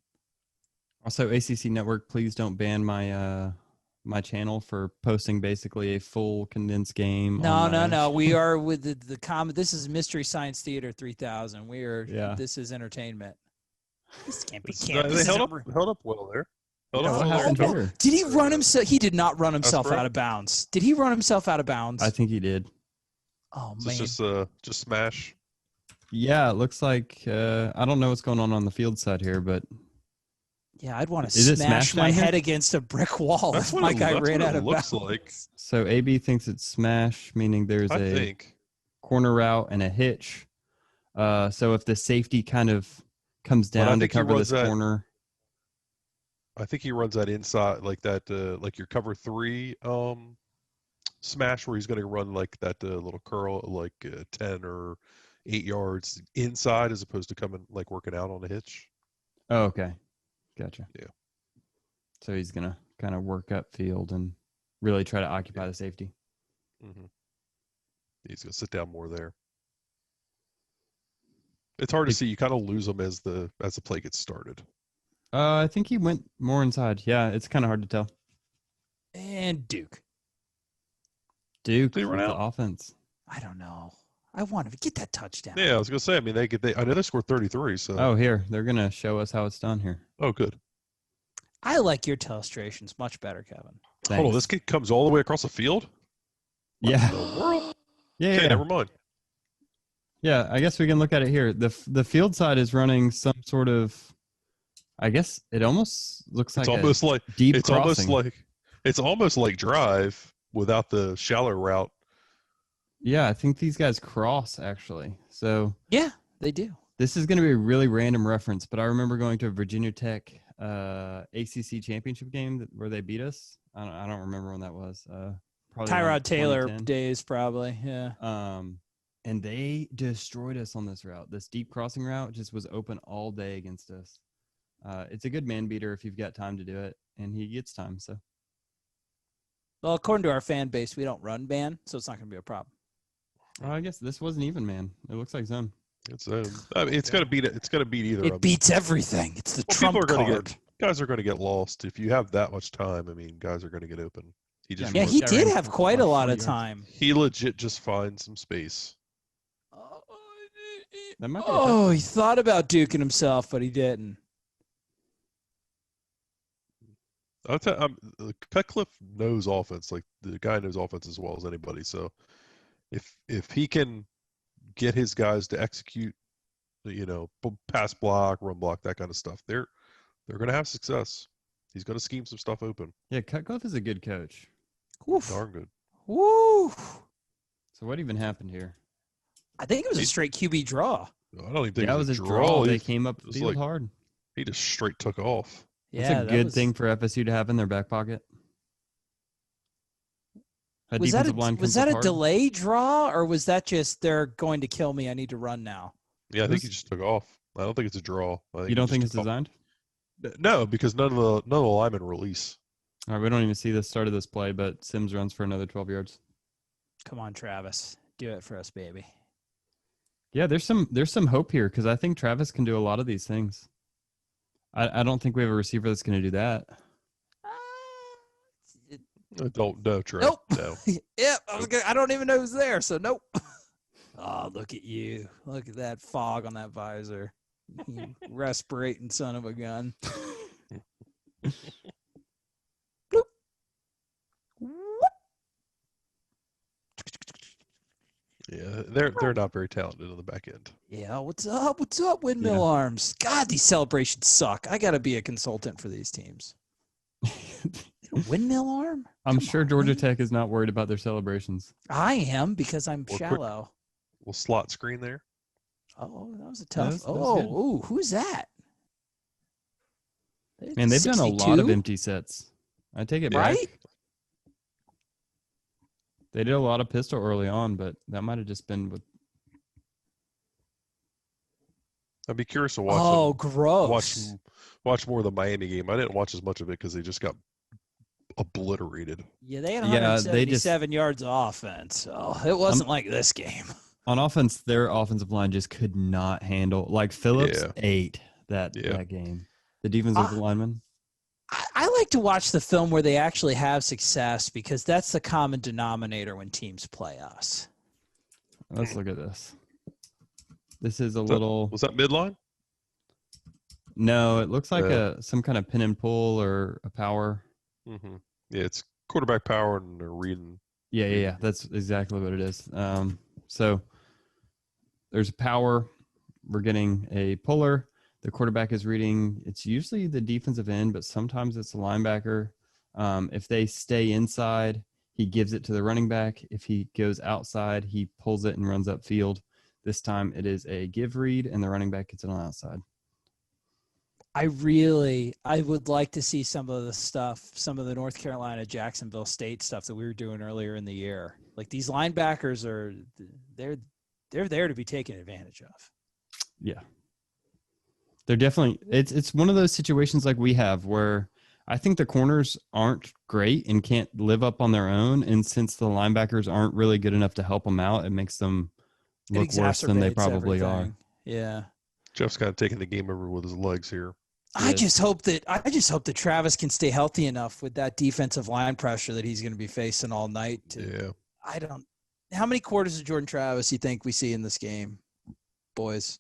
Also, ACC Network, please don't ban my channel for posting basically a full condensed game. No. We are with the comment. This is Mystery Science Theater 3000. This is entertainment. This can't be camped. They held up well there. What happened here? Did he run himself? He did not run himself out of bounds. Did he run himself out of bounds? I think he did. Oh So man. it's just smash. Yeah, it looks like I don't know what's going on the field side here, but Yeah, I'd want to Is it smash smash my down here? head against a brick wall That's if what my it- guy that's ran what out it of looks bounds. like. so AB thinks it's smash, meaning there's I a think. corner route and a hitch. So if the safety kind of comes But I down to think he cover runs this that- corner, I think he runs that inside like that, like your cover 3 smash where he's going to run like that little curl like 10 or 8 yards inside as opposed to coming like working out on a hitch. oh, okay, gotcha. Yeah. So he's gonna kind of work up field and really try to occupy the safety. Mm-hmm. He's going to sit down more there. It's hard to see. You kind of lose him as the play gets started. I think he went more inside. Yeah, it's kind of hard to tell. And Duke. Duke Did he run with the out? offense. I don't know. I want to get that touchdown. Yeah, I was going to say. I mean, I know they scored 33. So. Oh, here they're gonna show us how it's done here. Oh, good. I like your illustrations much better, Kevin. Hold on, this kid comes all the way across the field. What Yeah. in the world? Yeah, Okay, yeah. never mind. Yeah, I guess we can look at it here. The field side is running some sort of, I guess it almost looks like It's almost like deep it's crossing. almost like drive without the shallow route. Yeah, I think these guys cross actually. So Yeah, they do. this is going to be a really random reference, but I remember going to a Virginia Tech ACC championship game where they beat us. I don't remember when that was. Probably around Tyrod Taylor 2010. days, probably. Yeah. And they destroyed us on this route. This deep crossing route just was open all day against us. It's a good man beater if you've got time to do it, and he gets time. So Well, according to our fan base, we don't run ban, so it's not going to be a problem. I guess this wasn't even man. It looks like zone. It's I mean, it's gonna beat it. It's gonna beat either of It them. beats everything. It's the Well, trump people are gonna card. guys are gonna get lost if you have that much time. I mean, guys are gonna get open. He just Yeah, this he guy did ran have for quite a like lot 40 of yards. time. he legit just finds some space. That might be a Oh, touchdown. he thought about duking himself, but he didn't. I'll tell Cutcliffe knows offense. Like the guy knows offense as well as anybody. So if he can get his guys to execute, pass block, run block, that kind of stuff, they're going to have success. He's going to scheme some stuff open. Yeah, Cutcliffe is a good coach. Oof. Darn good. Woo. So what even happened here? I think it was a straight QB draw. I don't even think Yeah, it was was a draw. They came up it was field like- hard. He just straight took off. That's Yeah, a good thing for FSU to have in their back pocket. Was that a hard. delay draw, or was that just they're going to kill me? I need to run now. Yeah, I think he just took off. I don't think it's a draw. You don't think it's designed? No, because none of the linemen release. All right, we don't even see the start of this play, but Sims runs for another 12 yards. Come on, Travis, do it for us, baby. Yeah, there's some hope here because I think Travis can do a lot of these things. I don't think we have a receiver that's going to do that. Don't no, Trey. Nope. No. Yep. I don't even know who's there, so nope. Oh, look at you! Look at that fog on that visor. You respirating son of a gun. Bloop. Yeah, they're not very talented on the back end. Yeah, what's up? What's up, windmill arms? God, these celebrations suck. I got to be a consultant for these teams. Windmill arm? I'm Come sure on, Georgia man. Tech is not worried about their celebrations. I am because I'm Well, quick- shallow. Little slot screen there. Oh, that was a tough. That was good. Ooh, who's that? Man, they've done a lot of 62? empty sets. I take it back. Right? They did a lot of pistol early on, but that might have just been with. I'd be curious to watch. Oh, gross. Watch more of the Miami game. I didn't watch as much of it because they just got obliterated. Yeah, they had Yeah, they just- 177 yards of offense. So it wasn't like this game. On offense, their offensive line just could not handle. Like Phillips Yeah. ate that game. The defensive lineman. I like to watch the film where they actually have success because that's the common denominator when teams play us. Let's look at this. This is a little. Was that midline? No, it looks like Yeah. some kind of pin and pull or a power. Mm-hmm. Yeah, it's quarterback power and they're reading. Yeah. That's exactly what it is. So there's a power. We're getting a puller. The quarterback is reading. It's usually the defensive end, but sometimes it's the linebacker. If they stay inside, he gives it to the running back. If he goes outside, he pulls it and runs upfield. This time it is a give read, and the running back gets it on the outside. I would like to see some of the stuff, some of the North Carolina, Jacksonville State stuff that we were doing earlier in the year. Like these linebackers they're there to be taken advantage of. Yeah. They're definitely it's one of those situations like we have where I think the corners aren't great and can't live up on their own. And since the linebackers aren't really good enough to help them out, it makes them look worse than they probably are. Yeah. Jeff's kind of taking the game over with his legs here. I just hope that Travis can stay healthy enough with that defensive line pressure that he's going to be facing all night. How many quarters of Jordan Travis you think we see in this game, boys?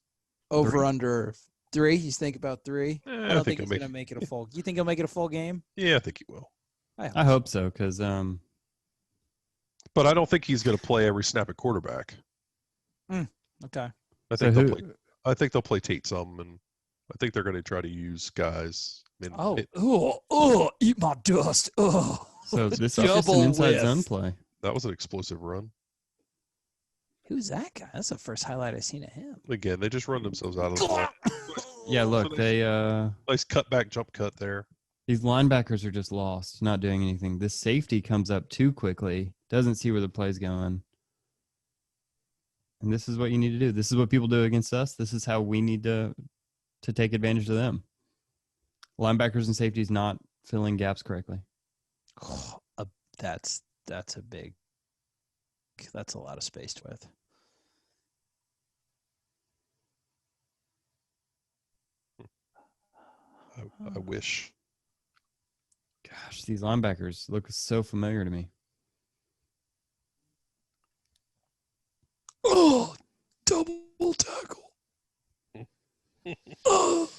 Over 3. under 3? You think about 3? I don't think he's going to make it a full. You think he'll make it a full game? Yeah, I think he will. I hope so because but I don't think he's going to play every snap at quarterback. Okay. I think they'll play Tate some, and I think they're going to try to use guys. I mean, Eat my dust. Oh. so this is just an inside zone play. That was an explosive run. Who's that guy? That's the first highlight I've seen of him. Again, they just run themselves out of the ball. Yeah, look, they Nice cutback jump cut there. these linebackers are just lost, not doing anything. This safety comes up too quickly, doesn't see where the play's going. And this is what you need to do. This is what people do against us. This is how we need to take advantage of them. Linebackers and safeties not filling gaps correctly. That's a big. That's a lot of space with. I wish. Gosh, these linebackers look so familiar to me. Oh, double tackle. Oh.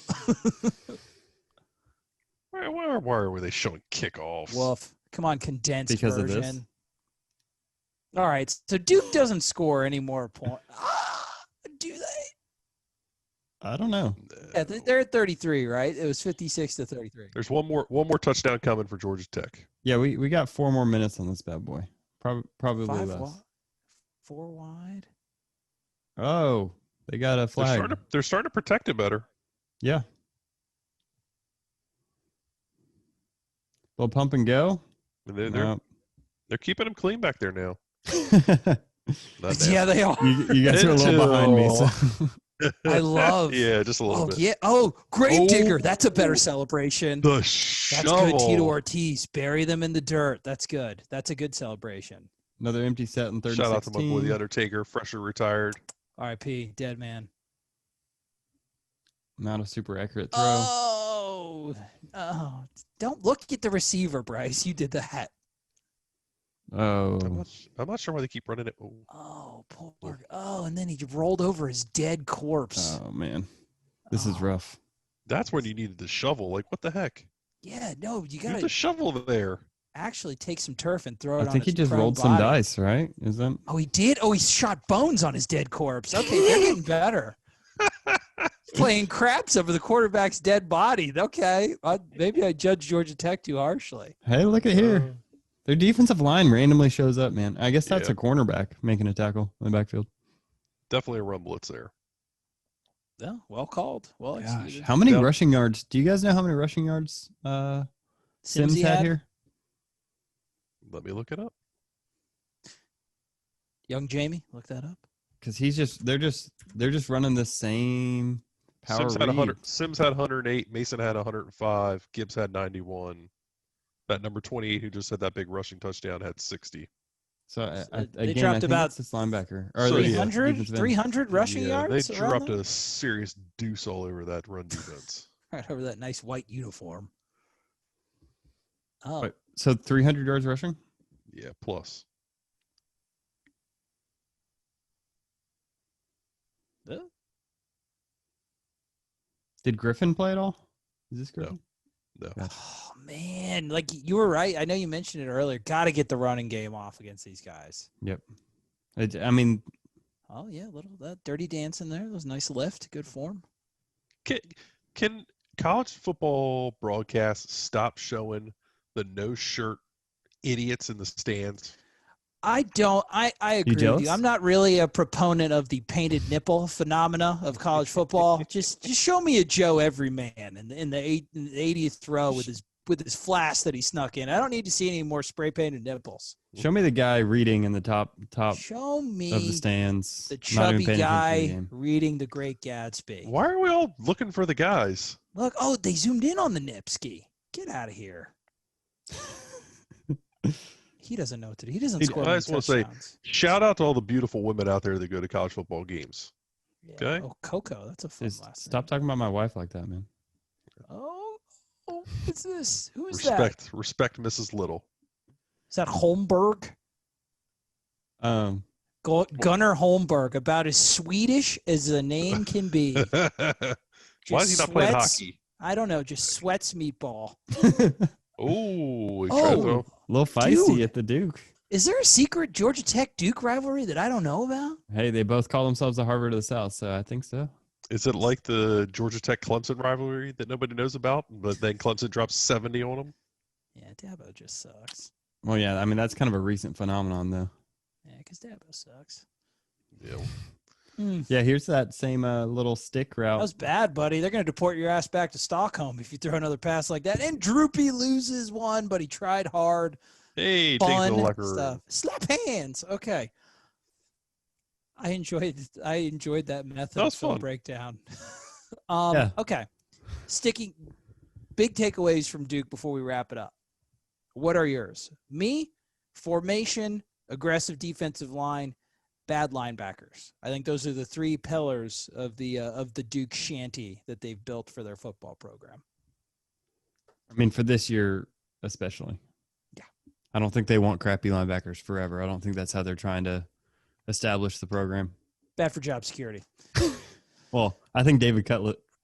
Why were they showing kickoffs? Woof. Come on, condensed Because of version. this? All right, so Duke doesn't score any more points. Do they? I don't know. Yeah, they're at 33, right? It was 56 to 33. There's one more touchdown coming for Georgia Tech. Yeah, we got 4 more minutes on this bad boy. Probably Five less. 4 wide. Oh, they got a flag. They're starting to protect it better. Yeah. Little pump and go. They're keeping them clean back there now. Yeah, they are. You guys are a little behind me. So. I love. Yeah, just a little bit. Yeah. Oh, grave digger. That's a better celebration. The That's shovel. good. Tito Ortiz. Bury them in the dirt. That's good. That's a good celebration. Another empty set in 30. Shout out to my boy, the Undertaker, freshly retired. R.I.P. Dead man. Not a super accurate throw. Oh, don't look at the receiver, Bryce. You did that. Oh. I'm not sure why they keep running it. Oh, poor. Oh, and then he rolled over his dead corpse. Oh man, this is rough. That's when you needed the shovel. Like, what the heck? Yeah, no, you There's gotta a shovel there. actually take some turf and throw it. I think he just rolled some dice, right? Is that? Oh, he did. Oh, he shot bones on his dead corpse. Okay, they're getting better. Playing craps over the quarterback's dead body. Okay, maybe I judged Georgia Tech too harshly. Hey, look at here. Their defensive line randomly shows up, man. I guess that's a cornerback making a tackle in the backfield. Definitely a run blitz there. Yeah, well called. Well Gosh, executed. how many rushing yards? Do you guys know how many rushing yards Sims had here? Let me look it up. Young Jamie, look that up. Because they're just running the same power. Sims had 100. Sims had 108. Mason had 105. Gibbs had 91. That number 28 who just had that big rushing touchdown had 60. So they again, dropped I think about it's this linebacker. So, 300 rushing yards. They dropped a serious deuce all over that run defense. Right over that nice white uniform. Oh, so 300 yards rushing? Yeah, plus. Yeah. Did Griffin play at all? Is this Griffin? No. Gotcha. Oh man, like you were right. I know you mentioned it earlier. Got to get the running game off against these guys. Yep. I mean. Oh yeah, little that dirty dance in there. That was a nice lift. Good form. Can college football broadcasts stop showing the no shirt idiots in the stands? I don't. I agree with you. I'm not really a proponent of the painted nipple phenomena of college football. just show me a Joe Everyman in the 80th row with his flask that he snuck in. I don't need to see any more spray painted nipples. Show me the guy reading in the top Show me of the stands. the chubby guy reading The Great Gatsby. Why are we all looking for the guys? Look, they zoomed in on the Nipski. Get out of here. He doesn't know what to do. He doesn't score. I just want to say, shout out to all the beautiful women out there that go to college football games. Yeah. Okay. Oh, Coco, that's a fun last Stop talking about my wife like that, man. Oh, what's this? Who is that? Respect Mrs. Little. Is that Holmberg? Gunnar Holmberg, about as Swedish as the name can be. Why is he not playing hockey? I don't know. Just sweats meatball. A little feisty at the Duke. Is there a secret Georgia Tech Duke rivalry that I don't know about? Hey, they both call themselves the Harvard of the South, so I think so. Is it like the Georgia Tech Clemson rivalry that nobody knows about, but then Clemson drops 70 on them? Yeah, Dabo just sucks. Well, yeah, I mean that's kind of a recent phenomenon, though. Yeah, because Dabo sucks. Yeah. Yeah, here's that same little stick route. That was bad, buddy. They're going to deport your ass back to Stockholm if you throw another pass like that. And Droopy loses one, but he tried hard. Hey, fun stuff. Slap hands. Okay. I enjoyed that method of film breakdown. Yeah. Okay. Big takeaways from Duke before we wrap it up. What are yours? Me, formation, aggressive defensive line, bad linebackers. I think those are the three pillars of the Duke shanty that they've built for their football program. I mean, for this year especially. Yeah. I don't think they want crappy linebackers forever. I don't think that's how they're trying to establish the program. Bad for job security. Well, I think David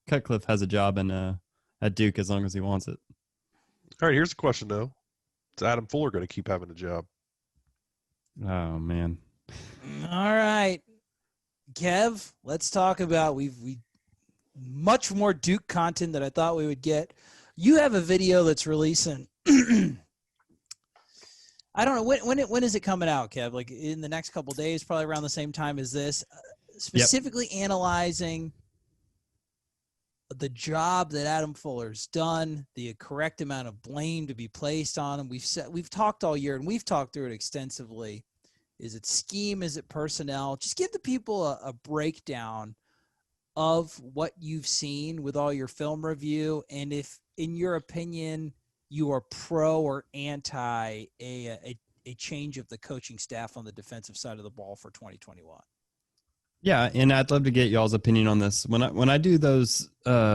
Cutcliffe has a job at Duke as long as he wants it. All right, here's a question though: is Adam Fuller going to keep having a job? Oh man. All right, Kev, let's talk about we much more Duke content than I thought we would get. You have a video that's releasing. I don't know when is it coming out, Kev? Like in the next couple of days, probably around the same time as this. Specifically analyzing the job that Adam Fuller's done, the correct amount of blame to be placed on him. We've talked all year, and we've talked through it extensively. Is it scheme? Is it personnel? Just give the people a breakdown of what you've seen with all your film review, and if, in your opinion, you are pro or anti a change of the coaching staff on the defensive side of the ball for 2021. Yeah, and I'd love to get y'all's opinion on this. When I do those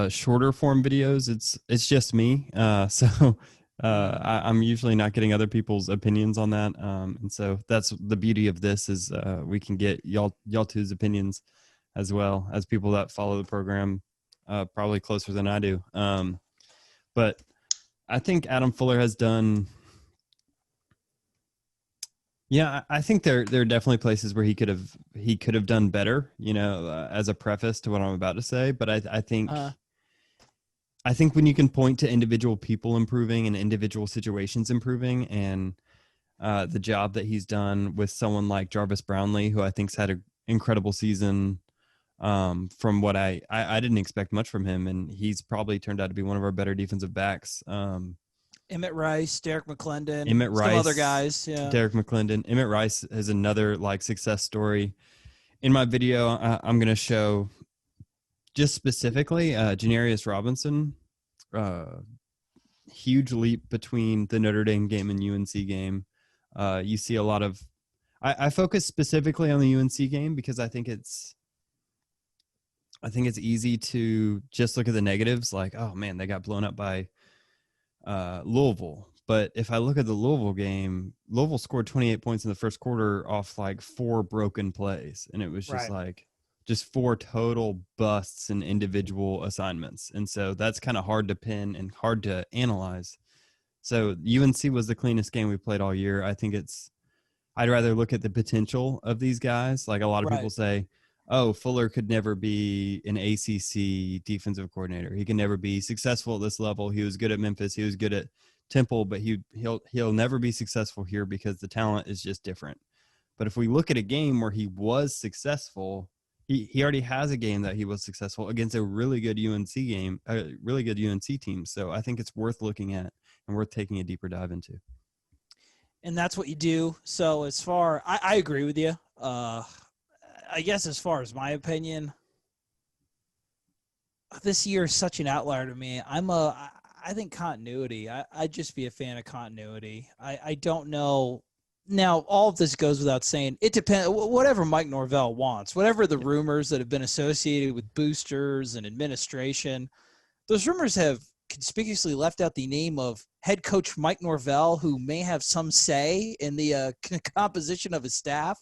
shorter form videos, it's just me. I'm usually not getting other people's opinions on that. And so that's the beauty of this is we can get y'all two's opinions as well as people that follow the program probably closer than I do. But I think Adam Fuller has done. Yeah, I think there are definitely places where he could have done better. As a preface to what I'm about to say, but I think when you can point to individual people improving and individual situations improving, and the job that he's done with someone like Jarvis Brownlee, who I think's had an incredible season. From what I didn't expect much from him, and he's probably turned out to be one of our better defensive backs. Emmett Rice, Derek McClendon, some other guys. Yeah. Derek McClendon. Emmett Rice is another success story. In my video, I'm going to show just specifically Janarius Robinson. Huge leap between the Notre Dame game and UNC game. You see a lot of. I focus specifically on the UNC game because I think it's easy to just look at the negatives, like, oh man, they got blown up by Louisville. But if I look at the Louisville game, Louisville scored 28 points in the first quarter off 4 broken plays. And it was just just 4 total busts in individual assignments. And so that's kind of hard to pin and hard to analyze. So UNC was the cleanest game we played all year. I think I'd rather look at the potential of these guys. Like a lot of people say, oh, Fuller could never be an ACC defensive coordinator. He can never be successful at this level. He was good at Memphis. He was good at Temple, but he'll never be successful here because the talent is just different. But if we look at a game where he was successful, he already has a game that he was successful against a really good UNC game, a really good UNC team. So I think it's worth looking at and worth taking a deeper dive into. And that's what you do. So as far, I agree with you. I guess as far as my opinion, this year is such an outlier to me. I think continuity. I'd just be a fan of continuity. I don't know. Now, all of this goes without saying. It depends. Whatever Mike Norvell wants, whatever the rumors that have been associated with boosters and administration, those rumors have conspicuously left out the name of head coach Mike Norvell, who may have some say in the composition of his staff.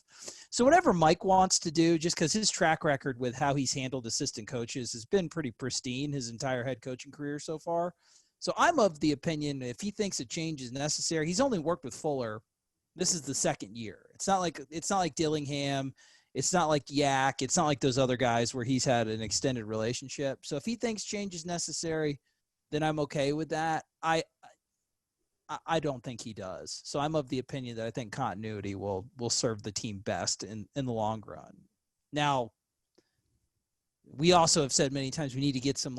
So whatever Mike wants to do, just because his track record with how he's handled assistant coaches has been pretty pristine his entire head coaching career so far. So I'm of the opinion if he thinks a change is necessary, he's only worked with Fuller. This is the second year. It's not like Dillingham. It's not like Yak. It's not like those other guys where he's had an extended relationship. So if he thinks change is necessary, then I'm okay with that. I don't think he does. So I'm of the opinion that I think continuity will serve the team best in the long run. Now, we also have said many times we need to get some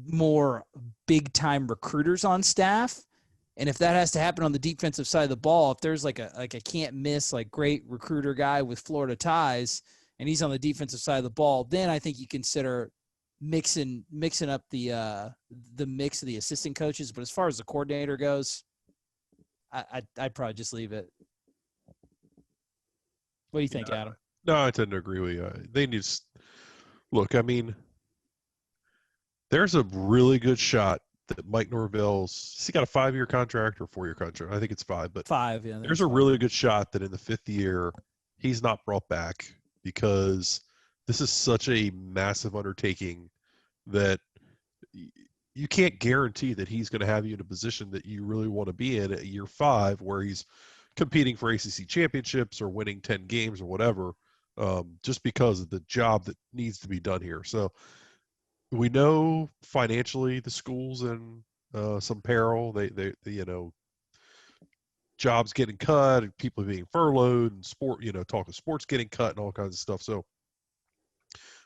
more big time recruiters on staff. And if that has to happen on the defensive side of the ball, if there's a can't miss great recruiter guy with Florida ties and he's on the defensive side of the ball, then I think you consider mixing up the mix of the assistant coaches. But as far as the coordinator goes, I'd probably just leave it. What do you think, Adam? No, I tend to agree with you. They need to look. I mean, There's a really good shot that Mike Norvell's. He's got a 5-year contract or 4-year contract. I think it's 5, but 5. Yeah, there's a really good shot that in the 5th year he's not brought back because this is such a massive undertaking that you can't guarantee that he's going to have you in a position that you really want to be in at year 5, where he's competing for ACC championships or winning 10 games or whatever, just because of the job that needs to be done here. So we know financially the school's in some peril. They jobs getting cut and people being furloughed and talk of sports getting cut and all kinds of stuff. So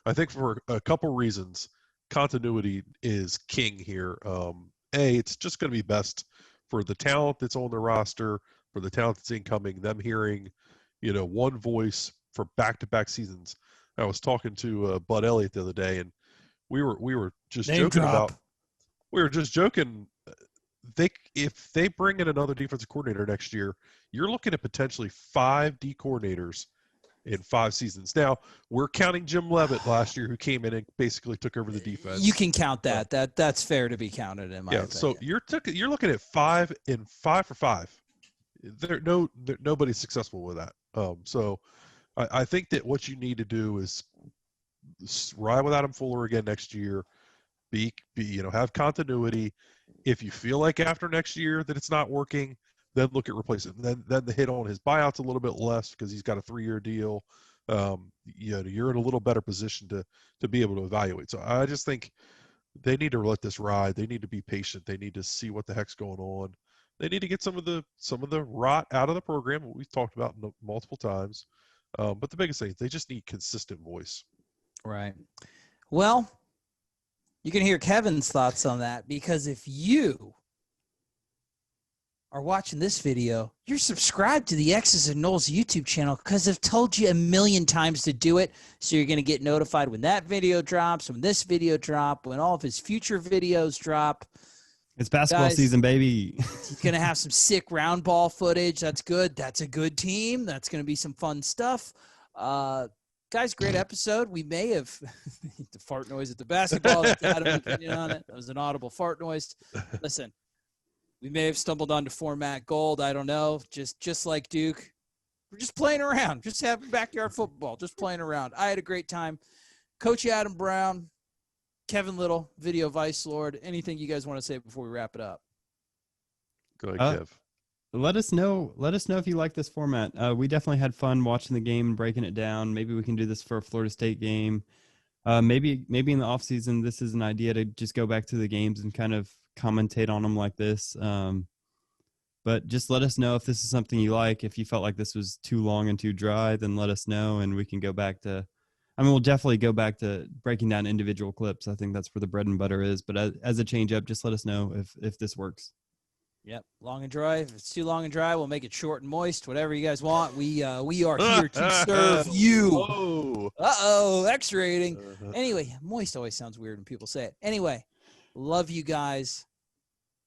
I think for a couple reasons, continuity is king here. It's just going to be best for the talent that's on the roster, for the talent that's incoming, them hearing, one voice for back-to-back seasons. I was talking to Bud Elliott the other day, and we were just Name joking drop. about. We were just joking. If they bring in another defensive coordinator next year, you're looking at potentially 5 D coordinators in 5 seasons. Now, we're counting Jim Leavitt last year, who came in and basically took over the defense. You can count that. That's fair to be counted in my opinion. So you're looking at 5 and 5 for 5. Nobody's successful with that. So I think that what you need to do is ride with Adam Fuller again next year. Have continuity. If you feel like after next year that it's not working, then look at replacing. Then the hit on his buyout's a little bit less because he's got a 3-year deal. You're in a little better position to be able to evaluate. So I just think they need to let this ride. They need to be patient. They need to see what the heck's going on. They need to get some of the rot out of the program, what we've talked about multiple times. But the biggest thing is they just need consistent voice. Right. Well, you can hear Kevin's thoughts on that, because if you are watching this video, you're subscribed to the X's and Noles YouTube channel, because I've told you a million times to do it. So you're going to get notified when that video drops, when this video drops, when all of his future videos drop. It's basketball season, baby. He's going to have some sick round ball footage. That's good. That's a good team. That's going to be some fun stuff. Guys, great episode. We may have the fart noise at the basketball. I had an opinion on it. That was an audible fart noise. Listen, we may have stumbled onto format gold. I don't know. Just like Duke, we're just playing around. Just having backyard football. Just playing around. I had a great time. Coach Adam Brown, Kevin Little, Video Vice Lord. Anything you guys want to say before we wrap it up? Go ahead, Kev. Let us know if you like this format. We definitely had fun watching the game and breaking it down. Maybe we can do this for a Florida State game. Maybe in the off season, this is an idea to just go back to the games and kind of commentate on them like this. But just let us know if this is something you like. If you felt like this was too long and too dry, then let us know, and we can go back to. We'll definitely go back to breaking down individual clips. I think that's where the bread and butter is. But as a change up, just let us know if this works. Yep, long and dry. If it's too long and dry, we'll make it short and moist. Whatever you guys want. We are here to serve you. X rating. Anyway, moist always sounds weird when people say it. Anyway, love you guys.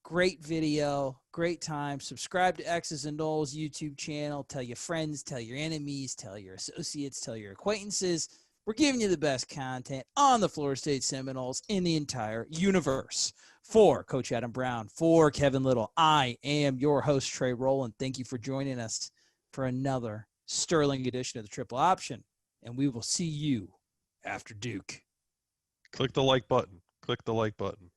Great video, great time. Subscribe to X's and Noles YouTube channel. Tell your friends, tell your enemies, tell your associates, tell your acquaintances. We're giving you the best content on the Florida State Seminoles in the entire universe. For Coach Adam Brown, for Kevin Little, I am your host, Trey Rowland. Thank you for joining us for another sterling edition of the Triple Option, and we will see you after Duke. Click the like button. Click the like button.